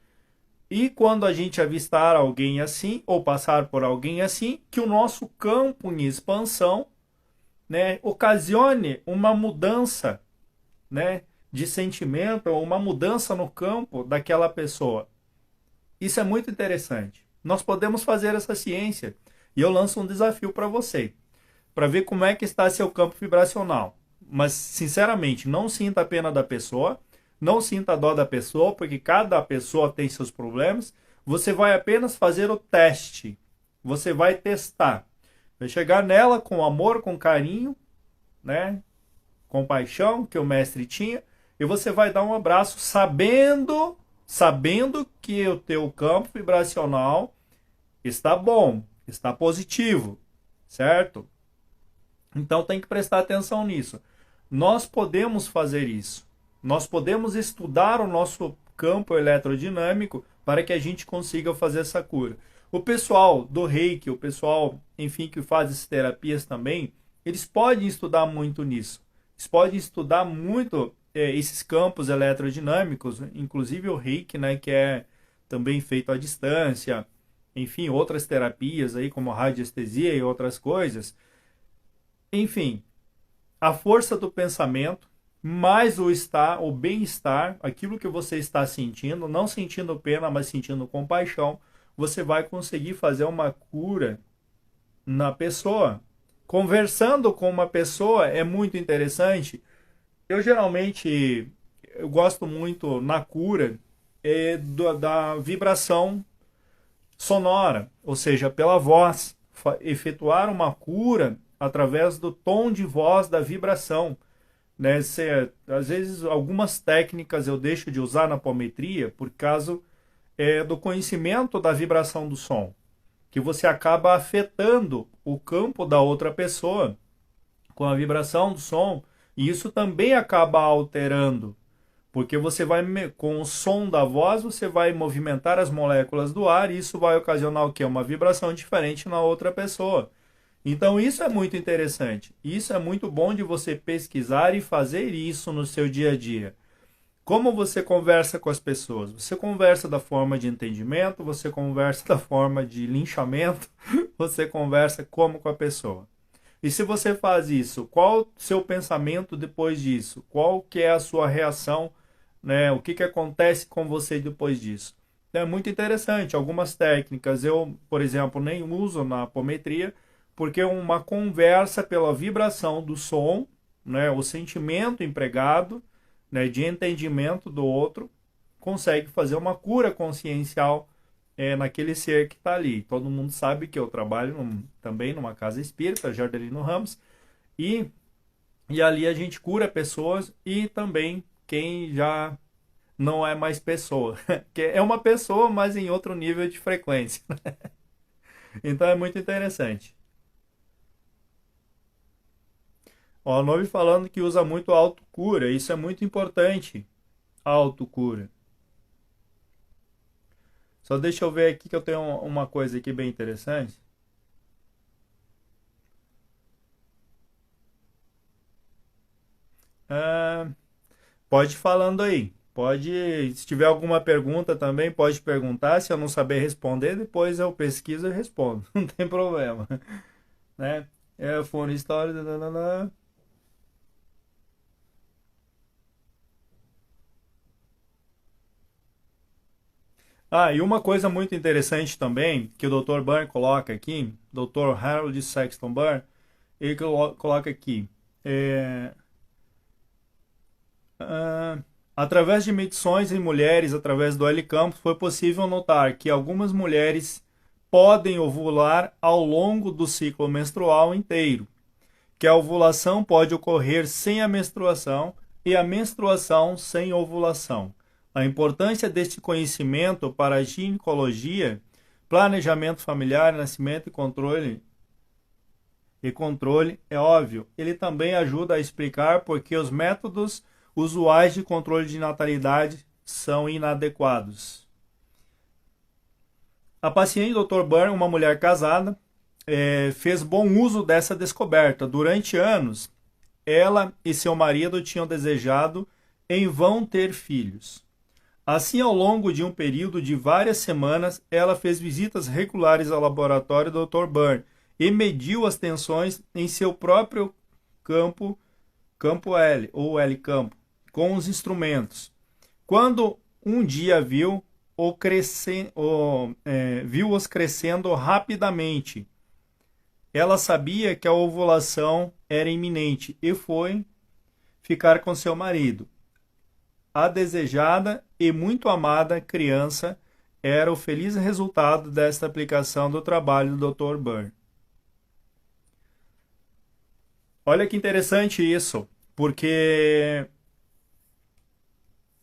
E quando a gente avistar alguém assim, ou passar por alguém assim, que o nosso campo em expansão, né, ocasione uma mudança, né, de sentimento, ou uma mudança no campo daquela pessoa. Isso é muito interessante. Nós podemos fazer essa ciência. E eu lanço um desafio para você, para ver como é que está seu campo vibracional. Mas, sinceramente, não sinta a pena da pessoa, não sinta a dó da pessoa, porque cada pessoa tem seus problemas. Você vai apenas fazer o teste. Você vai testar. Vai chegar nela com amor, com carinho, né? Compaixão que o mestre tinha, e você vai dar um abraço sabendo que o teu campo vibracional está bom, está positivo, certo? Então tem que prestar atenção nisso. Nós podemos fazer isso. Nós podemos estudar o nosso campo eletrodinâmico para que a gente consiga fazer essa cura. O pessoal do Reiki, o pessoal, enfim, que faz essas terapias também, eles podem estudar muito nisso. Eles podem estudar muito esses campos eletrodinâmicos, inclusive o Reiki, né, que é também feito à distância, enfim, outras terapias aí como radiestesia e outras coisas. Enfim, a força do pensamento, mais o bem-estar, aquilo que você está sentindo, não sentindo pena, mas sentindo compaixão, você vai conseguir fazer uma cura na pessoa. Conversando com uma pessoa é muito interessante. Eu gosto muito na cura da vibração sonora, ou seja, pela voz, efetuar uma cura através do tom de voz da vibração. Né? Às vezes, algumas técnicas eu deixo de usar na apometria por causa do conhecimento da vibração do som, que você acaba afetando o campo da outra pessoa com a vibração do som, e isso também acaba alterando, porque você vai, com o som da voz, você vai movimentar as moléculas do ar, e isso vai ocasionar o quê? Uma vibração diferente na outra pessoa. Então isso é muito interessante. Isso é muito bom de você pesquisar e fazer isso no seu dia a dia. Como você conversa com as pessoas? Você conversa da forma de entendimento, você conversa da forma de linchamento, você conversa como com a pessoa. E se você faz isso, qual o seu pensamento depois disso? Qual que é a sua reação, né? O que acontece com você depois disso? É muito interessante. Algumas técnicas eu, por exemplo, nem uso na apometria, porque uma conversa pela vibração do som, né, o sentimento empregado, né, de entendimento do outro, consegue fazer uma cura consciencial naquele ser que está ali. Todo mundo sabe que eu trabalho também numa casa espírita, Jardelino Ramos, e ali a gente cura pessoas e também quem já não é mais pessoa, que é uma pessoa, mas em outro nível de frequência. Então é muito interessante. Ó, a Novi falando que usa muito a autocura, isso é muito importante, a autocura. Só deixa eu ver aqui que eu tenho uma coisa aqui bem interessante. Ah, pode ir falando aí. Se tiver alguma pergunta também, pode perguntar. Se eu não saber responder, depois eu pesquiso e respondo. Não tem problema. Né? Fone história. Ah, e uma coisa muito interessante também, que o Dr. Byrne coloca aqui, Dr. Harold Sexton Byrne, ele coloca aqui, é, ah, através de medições em mulheres, através do L. Campos, foi possível notar que algumas mulheres podem ovular ao longo do ciclo menstrual inteiro, que a ovulação pode ocorrer sem a menstruação e a menstruação sem ovulação. A importância deste conhecimento para a ginecologia, planejamento familiar, nascimento e controle é óbvio. Ele também ajuda a explicar por que os métodos usuais de controle de natalidade são inadequados. A paciente Dr. Byrne, uma mulher casada, fez bom uso dessa descoberta. Durante anos, ela e seu marido tinham desejado em vão ter filhos. Assim, ao longo de um período de várias semanas, ela fez visitas regulares ao laboratório do Dr. Byrne e mediu as tensões em seu próprio campo L, ou L-campo, com os instrumentos. Quando um dia viu-os crescendo rapidamente, ela sabia que a ovulação era iminente e foi ficar com seu marido. A desejada e muito amada criança era o feliz resultado desta aplicação do trabalho do Dr. Byrne. Olha que interessante isso, porque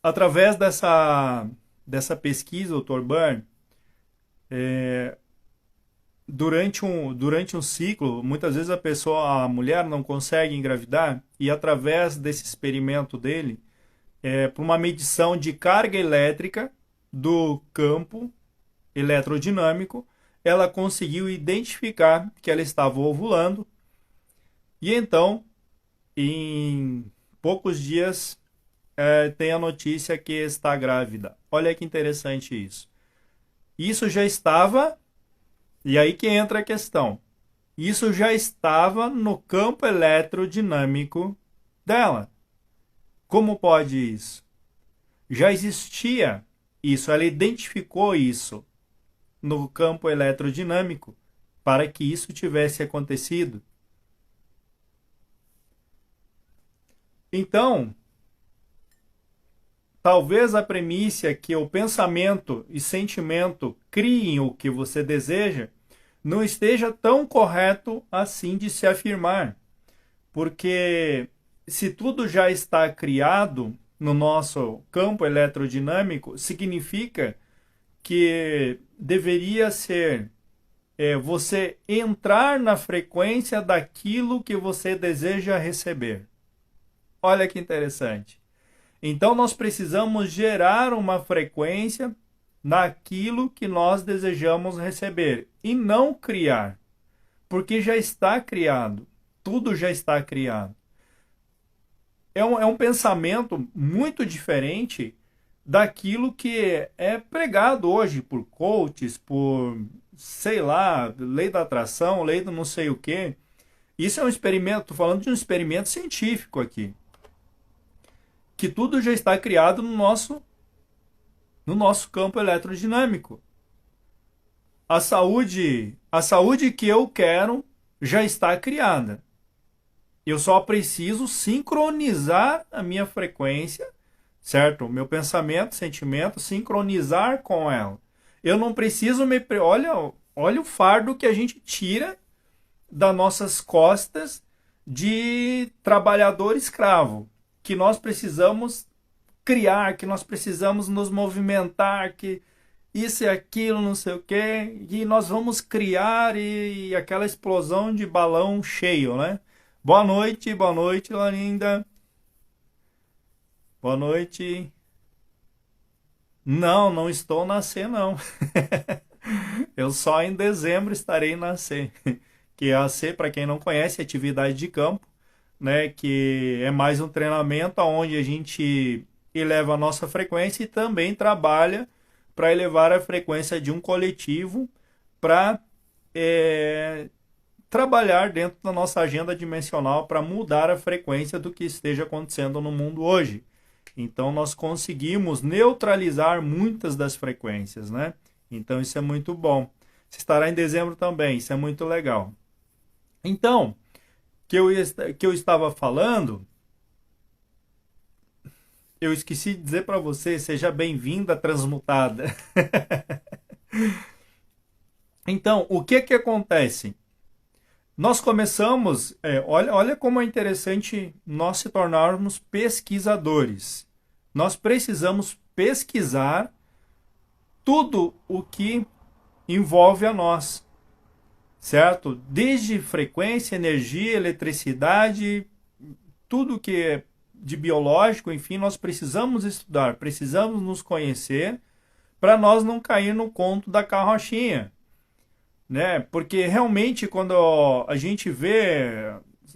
através dessa pesquisa, Dr. Byrne, durante um ciclo, muitas vezes a mulher não consegue engravidar, e através desse experimento dele, por uma medição de carga elétrica do campo eletrodinâmico, ela conseguiu identificar que ela estava ovulando, e então, em poucos dias, tem a notícia que está grávida. Olha que interessante isso. Isso já estava, e aí que entra a questão, isso já estava no campo eletrodinâmico dela. Como pode isso? Já existia isso, ela identificou isso no campo eletrodinâmico para que isso tivesse acontecido. Então, talvez a premissa que o pensamento e sentimento criem o que você deseja não esteja tão correto assim de se afirmar. Porque se tudo já está criado no nosso campo eletrodinâmico, significa que deveria ser você entrar na frequência daquilo que você deseja receber. Olha que interessante. Então nós precisamos gerar uma frequência naquilo que nós desejamos receber e não criar, porque já está criado, tudo já está criado. É um pensamento muito diferente daquilo que é pregado hoje por coaches, por, sei lá, lei da atração, lei do não sei o quê. Isso é um experimento, estou falando de um experimento científico aqui. Que tudo já está criado no nosso campo eletrodinâmico. A saúde que eu quero já está criada. Eu só preciso sincronizar a minha frequência, certo? O meu pensamento, sentimento, sincronizar com ela. Eu não preciso olha o fardo que a gente tira das nossas costas de trabalhador escravo, que nós precisamos criar, que nós precisamos nos movimentar, que isso e aquilo, não sei o quê, e nós vamos criar e aquela explosão de balão cheio, né? Boa noite, Larinda. Boa noite. Não estou nascer, não. Eu só em dezembro estarei nascer. Que é a AC, para quem não conhece, atividade de campo, né? Que é mais um treinamento onde a gente eleva a nossa frequência e também trabalha para elevar a frequência de um coletivo para trabalhar dentro da nossa agenda dimensional para mudar a frequência do que esteja acontecendo no mundo hoje. Então, nós conseguimos neutralizar muitas das frequências, né? Então, isso é muito bom. Você estará em dezembro também, isso é muito legal. Então, que eu estava falando, eu esqueci de dizer para você, seja bem-vinda, transmutada. Então, o que que acontece? Nós começamos, olha como é interessante nós se tornarmos pesquisadores. Nós precisamos pesquisar tudo o que envolve a nós, certo? Desde frequência, energia, eletricidade, tudo que é de biológico, enfim, nós precisamos estudar, precisamos nos conhecer para nós não cair no conto da carrochinha, né? Porque realmente quando a gente vê,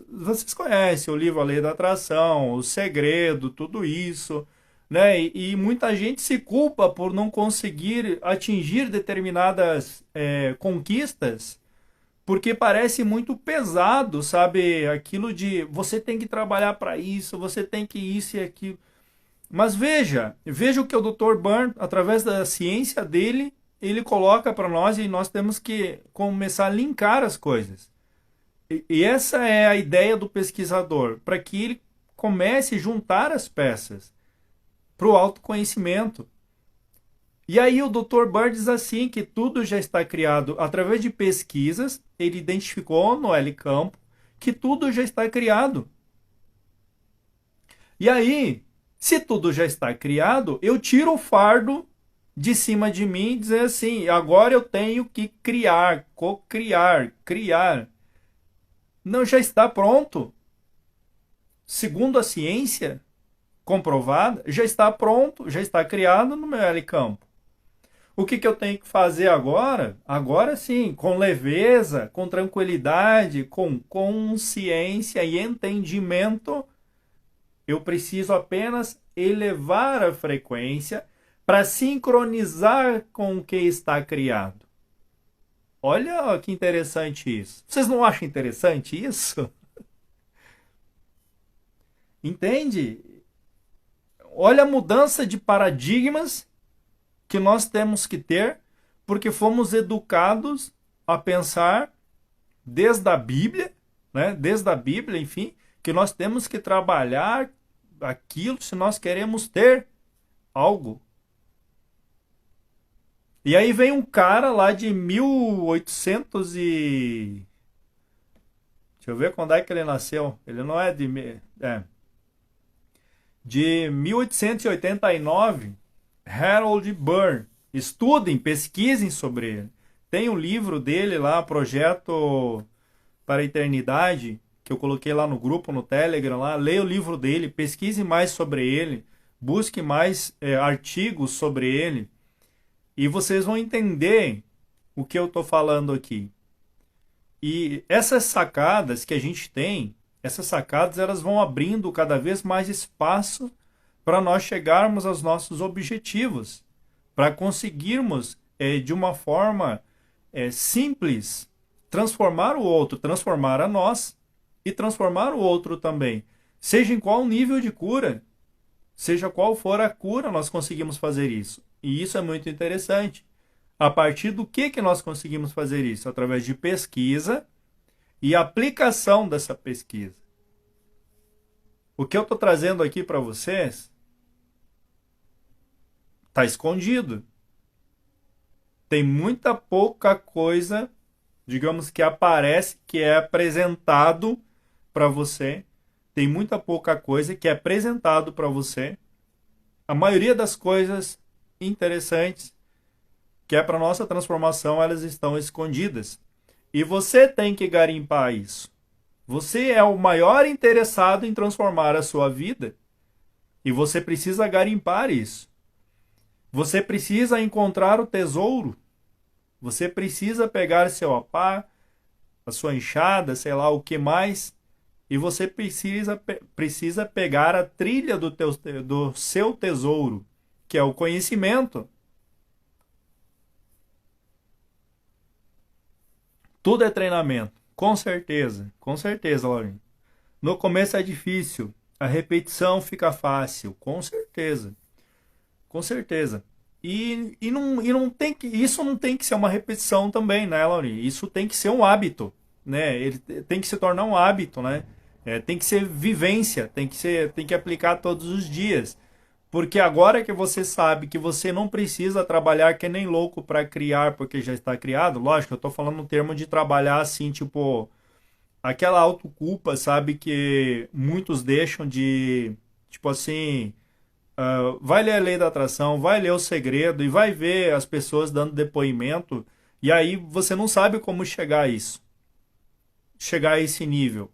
vocês conhecem o livro A Lei da Atração, O Segredo, tudo isso, né? E muita gente se culpa por não conseguir atingir determinadas conquistas, porque parece muito pesado, sabe? Aquilo de você tem que trabalhar para isso, você tem que isso e aquilo. Mas veja o que o Dr. Byrne, através da ciência dele, ele coloca para nós e nós temos que começar a linkar as coisas. E essa é a ideia do pesquisador, para que ele comece a juntar as peças para o autoconhecimento. E aí o Dr. Byrne diz assim, que tudo já está criado através de pesquisas, ele identificou no L campo que tudo já está criado. E aí, se tudo já está criado, eu tiro o fardo de cima de mim e dizer assim, agora eu tenho que criar, co-criar, criar. Não, já está pronto. Segundo a ciência comprovada, já está pronto, já está criado no meu L campo. O que eu tenho que fazer agora? Agora sim, com leveza, com tranquilidade, com consciência e entendimento, eu preciso apenas elevar a frequência para sincronizar com o que está criado. Olha que interessante isso. Vocês não acham interessante isso? Entende? Olha a mudança de paradigmas que nós temos que ter, porque fomos educados a pensar desde a Bíblia, né? Desde a Bíblia, enfim, que nós temos que trabalhar aquilo se nós queremos ter algo. E aí vem um cara lá de 1800 e... Deixa eu ver quando é que ele nasceu. Ele não é de... De 1889, Harold Burr. Estudem, pesquisem sobre ele. Tem um livro dele lá, Projeto para a Eternidade, que eu coloquei lá no grupo, no Telegram, lá. Leia o livro dele, pesquise mais sobre ele, busque mais artigos sobre ele, e vocês vão entender o que eu estou falando aqui. E essas sacadas que a gente tem, essas sacadas, elas vão abrindo cada vez mais espaço para nós chegarmos aos nossos objetivos, para conseguirmos, de uma forma simples, transformar o outro, transformar a nós e transformar o outro também. Seja em qual nível de cura, seja qual for a cura, nós conseguimos fazer isso. E isso é muito interessante. A partir do que nós conseguimos fazer isso? Através de pesquisa e aplicação dessa pesquisa. O que eu estou trazendo aqui para vocês está escondido. Tem muita pouca coisa, digamos, que aparece, que é apresentado para você. Tem muita pouca coisa que é apresentado para você. A maioria das coisas interessantes, que é para nossa transformação, elas estão escondidas. E você tem que garimpar isso. Você é o maior interessado em transformar a sua vida. E você precisa garimpar isso. Você precisa encontrar o tesouro. Você precisa pegar seu apá, a sua enxada, sei lá o que mais. E você precisa pegar a trilha do seu tesouro, que é o conhecimento. Tudo é treinamento. Com certeza, Laurinho. No começo é difícil, a repetição fica fácil, com certeza. Com certeza. E não tem que, isso não tem que ser uma repetição também, né, Laurinho? Isso tem que ser um hábito, né? Ele tem que se tornar um hábito, né? Tem que ser vivência, tem que aplicar todos os dias. Porque agora que você sabe que você não precisa trabalhar que nem louco para criar porque já está criado, lógico, eu estou falando no termo de trabalhar assim, tipo, aquela autoculpa, sabe, que muitos deixam de, tipo assim, vai ler a lei da atração, vai ler o segredo e vai ver as pessoas dando depoimento, e aí você não sabe como chegar a isso, chegar a esse nível.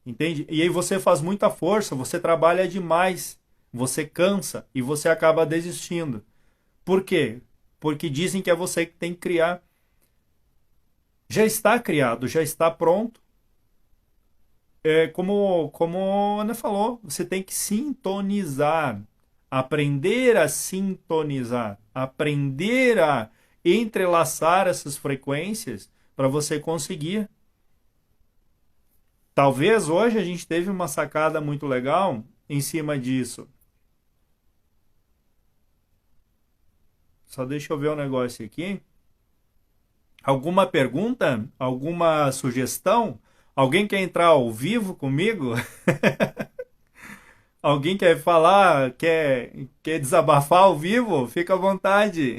Entende? E aí você faz muita força, você trabalha demais, você cansa e você acaba desistindo. Por quê? Porque dizem que é você que tem que criar. Já está criado, já está pronto. É como a Ana falou, você tem que sintonizar, aprender a sintonizar, aprender a entrelaçar essas frequências para você conseguir. Talvez hoje a gente teve uma sacada muito legal em cima disso. Só deixa eu ver um negócio aqui. Alguma pergunta? Alguma sugestão? Alguém quer entrar ao vivo comigo? Alguém quer falar? Quer desabafar ao vivo? Fica à vontade.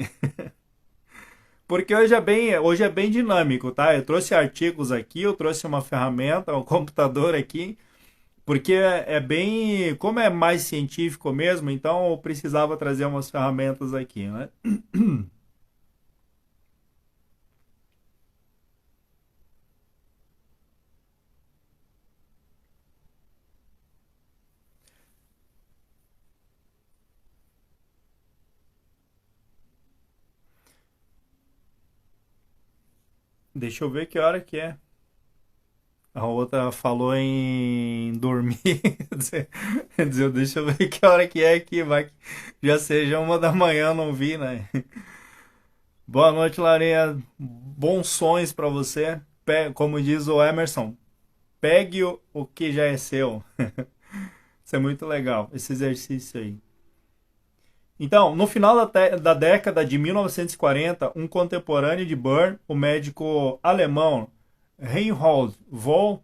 Porque hoje é bem dinâmico, tá? Eu trouxe artigos aqui, eu trouxe uma ferramenta, um computador aqui, porque é bem. Como é mais científico mesmo, então eu precisava trazer umas ferramentas aqui, né? Deixa eu ver que hora que é. A outra falou em dormir. Deixa eu ver que hora que é aqui, vai que já seja 1 da manhã, não vi, né? Boa noite, Larinha. Bons sonhos pra você. Como diz o Emerson, pegue o que já é seu. Isso é muito legal, esse exercício aí. Então, no final da década de 1940, um contemporâneo de Burr, o médico alemão Reinhold von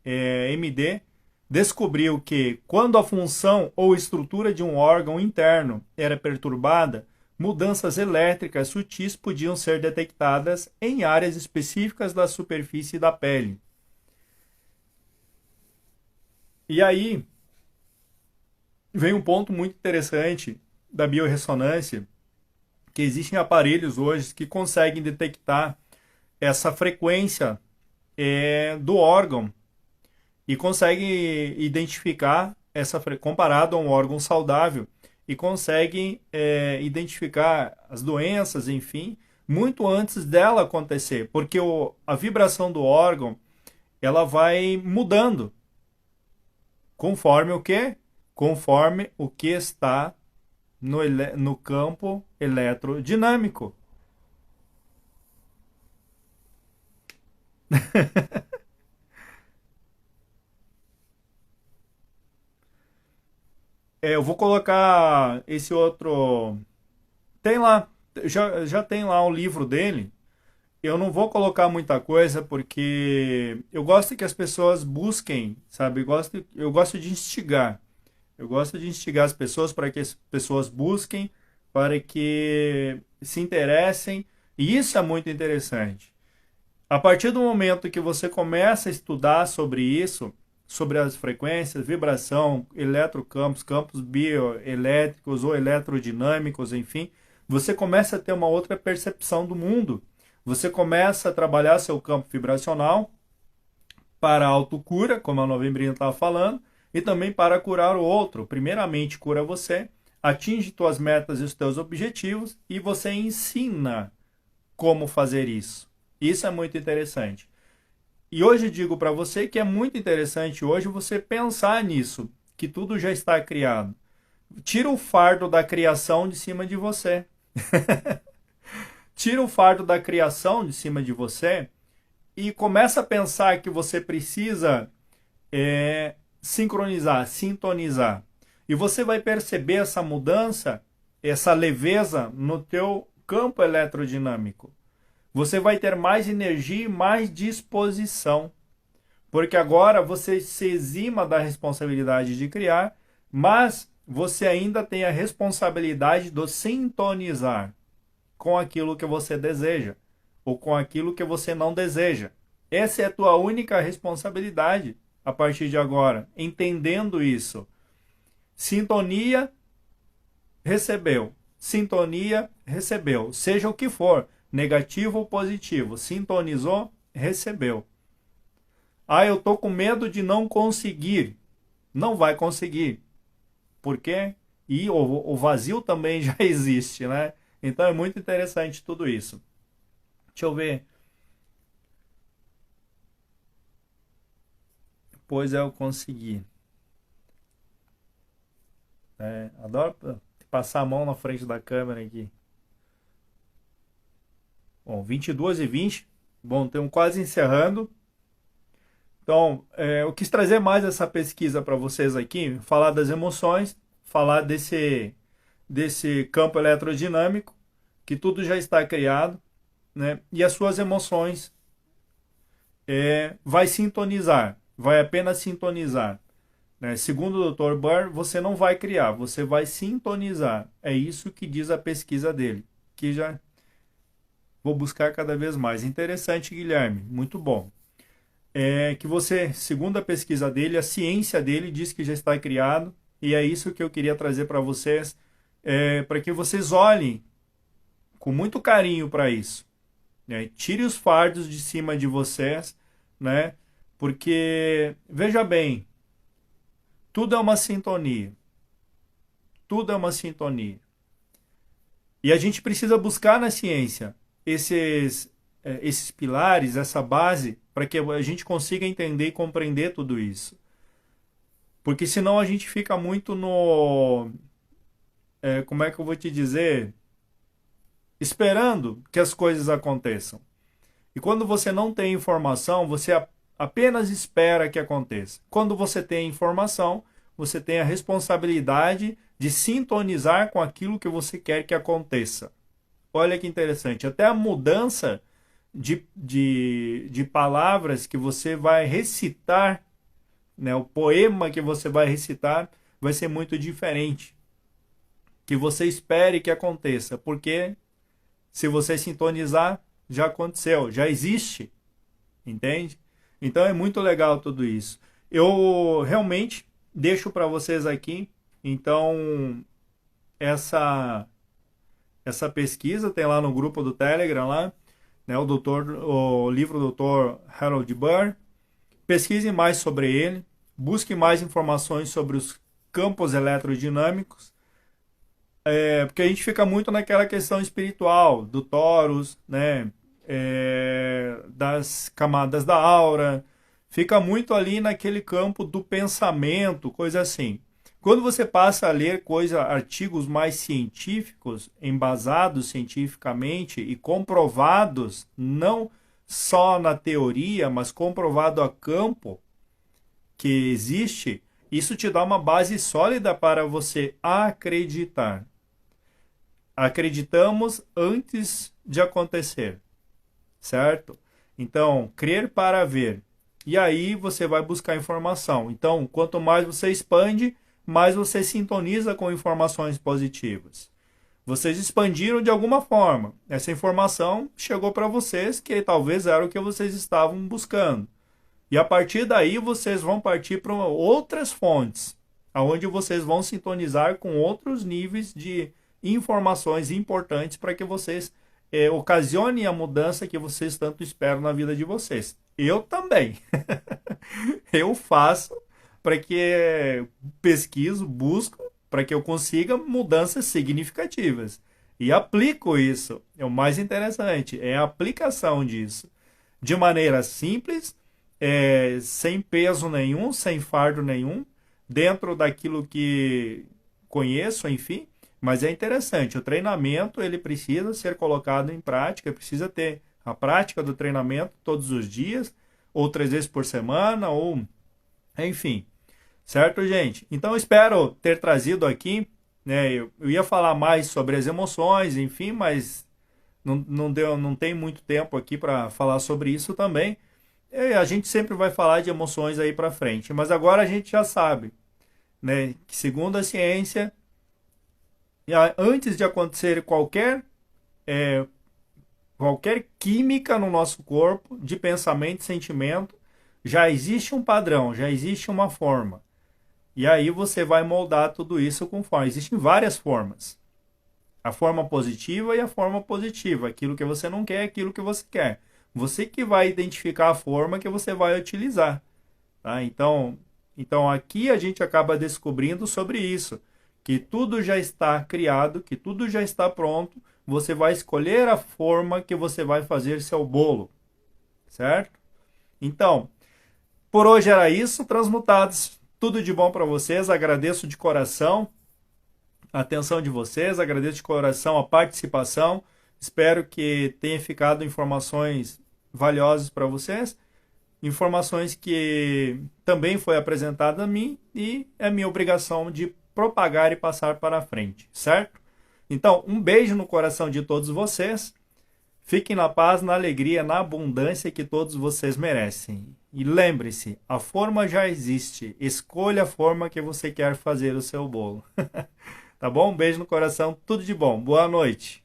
MD, descobriu que, quando a função ou estrutura de um órgão interno era perturbada, mudanças elétricas sutis podiam ser detectadas em áreas específicas da superfície da pele. E aí vem um ponto muito interessante da biorressonância, que existem aparelhos hoje que conseguem detectar essa frequência do órgão e conseguem identificar comparado a um órgão saudável e conseguem identificar as doenças, enfim, muito antes dela acontecer, porque a vibração do órgão ela vai mudando conforme o que? Conforme o que está no campo eletrodinâmico. Eu vou colocar esse outro. Tem lá, já tem lá o livro dele. Eu não vou colocar muita coisa porque eu gosto que as pessoas busquem, sabe? Eu gosto de instigar. Eu gosto de instigar as pessoas para que as pessoas busquem, para que se interessem. E isso é muito interessante. A partir do momento que você começa a estudar sobre isso, sobre as frequências, vibração, eletrocampos, campos bioelétricos ou eletrodinâmicos, enfim, você começa a ter uma outra percepção do mundo. Você começa a trabalhar seu campo vibracional para a autocura, como a Novembrina estava falando, e também para curar o outro. Primeiramente, cura você, atinge tuas metas e os teus objetivos, e você ensina como fazer isso. Isso é muito interessante. E hoje digo para você que é muito interessante hoje você pensar nisso, que tudo já está criado. Tira o fardo da criação de cima de você. Tira o fardo da criação de cima de você e começa a pensar que você precisa sincronizar, sintonizar. E você vai perceber essa mudança, essa leveza no teu campo eletrodinâmico. Você vai ter mais energia e mais disposição. Porque agora você se exima da responsabilidade de criar, mas você ainda tem a responsabilidade de sintonizar com aquilo que você deseja ou com aquilo que você não deseja. Essa é a tua única responsabilidade a partir de agora, entendendo isso. Sintonia, recebeu. Sintonia, recebeu. Seja o que for, negativo ou positivo. Sintonizou, recebeu. Ah, eu tô com medo de não conseguir. Não vai conseguir. Por quê? E o vazio também já existe, né? Então é muito interessante tudo isso. Deixa eu ver. Pois eu consegui. Adoro passar a mão na frente da câmera aqui. Bom, 22h20. Bom, estamos quase encerrando. Então, eu quis trazer mais essa pesquisa para vocês aqui, falar das emoções, falar desse campo elerodinâmico, que tudo já está criado, né? E as suas emoções vai sintonizar, vai apenas sintonizar. Né? Segundo o Dr. Burr, você não vai criar, você vai sintonizar. É isso que diz a pesquisa dele, que já vou buscar cada vez mais. Interessante, Guilherme, muito bom. Que você, segundo a pesquisa dele, a ciência dele diz que já está criado, e é isso que eu queria trazer para vocês, para que vocês olhem com muito carinho para isso. Né? Tire os fardos de cima de vocês, né? Porque, veja bem, tudo é uma sintonia. Tudo é uma sintonia. E a gente precisa buscar na ciência esses pilares, essa base, para que a gente consiga entender e compreender tudo isso. Porque senão a gente fica muito no... como é que eu vou te dizer? Esperando que as coisas aconteçam. E quando você não tem informação, você apenas espera que aconteça. Quando você tem informação, você tem a responsabilidade de sintonizar com aquilo que você quer que aconteça. Olha que interessante. Até a mudança de palavras que você vai recitar, né, o poema que você vai recitar vai ser muito diferente. Que você espere que aconteça, porque se você sintonizar, já aconteceu, já existe, entende? Então é muito legal tudo isso. Eu realmente deixo para vocês aqui, então, essa pesquisa tem lá no grupo do Telegram, lá, né, o livro do Dr. Harold Burr. Pesquise mais sobre ele, busque mais informações sobre os campos eletrodinâmicos, porque a gente fica muito naquela questão espiritual, do torus, né, das camadas da aura, fica muito ali naquele campo do pensamento, coisa assim. Quando você passa a ler artigos mais científicos, embasados cientificamente e comprovados, não só na teoria, mas comprovado a campo que existe, isso te dá uma base sólida para você acreditar. Acreditamos antes de acontecer, certo? Então, crer para ver. E aí você vai buscar informação. Então, quanto mais você expande, mais você sintoniza com informações positivas. Vocês expandiram de alguma forma. Essa informação chegou para vocês, que talvez era o que vocês estavam buscando. E a partir daí vocês vão partir para outras fontes, onde vocês vão sintonizar com outros níveis de informações importantes para que vocês ocasionem a mudança que vocês tanto esperam na vida de vocês. Eu também. Eu faço para que pesquiso, busco, para que eu consiga mudanças significativas. E aplico isso. É o mais interessante, é a aplicação disso. De maneira simples, sem peso nenhum, sem fardo nenhum, dentro daquilo que conheço, enfim. Mas é interessante, o treinamento ele precisa ser colocado em prática, precisa ter a prática do treinamento todos os dias, ou 3 vezes por semana, ou enfim. Certo, gente? Então, eu espero ter trazido aqui, né? Eu ia falar mais sobre as emoções, enfim, mas não tem muito tempo aqui para falar sobre isso também. A gente sempre vai falar de emoções aí para frente, mas agora a gente já sabe, né, que segundo a ciência, antes de acontecer qualquer química no nosso corpo, de pensamento e sentimento, já existe um padrão, já existe uma forma. E aí você vai moldar tudo isso com forma. Existem várias formas. A forma positiva e a forma positiva. Aquilo que você não quer, aquilo que você quer. Você que vai identificar a forma que você vai utilizar. Tá? Então aqui a gente acaba descobrindo sobre isso. Que tudo já está criado, que tudo já está pronto. Você vai escolher a forma que você vai fazer seu bolo. Certo? Então, por hoje era isso, transmutados. Tudo de bom para vocês. Agradeço de coração a atenção de vocês, agradeço de coração a participação. Espero que tenha ficado informações valiosas para vocês. Informações que também foi apresentada a mim e é minha obrigação de propagar e passar para frente, certo? Então, um beijo no coração de todos vocês. Fiquem na paz, na alegria, na abundância que todos vocês merecem. E lembre-se, a forma já existe. Escolha a forma que você quer fazer o seu bolo. Tá bom? Um beijo no coração, tudo de bom. Boa noite.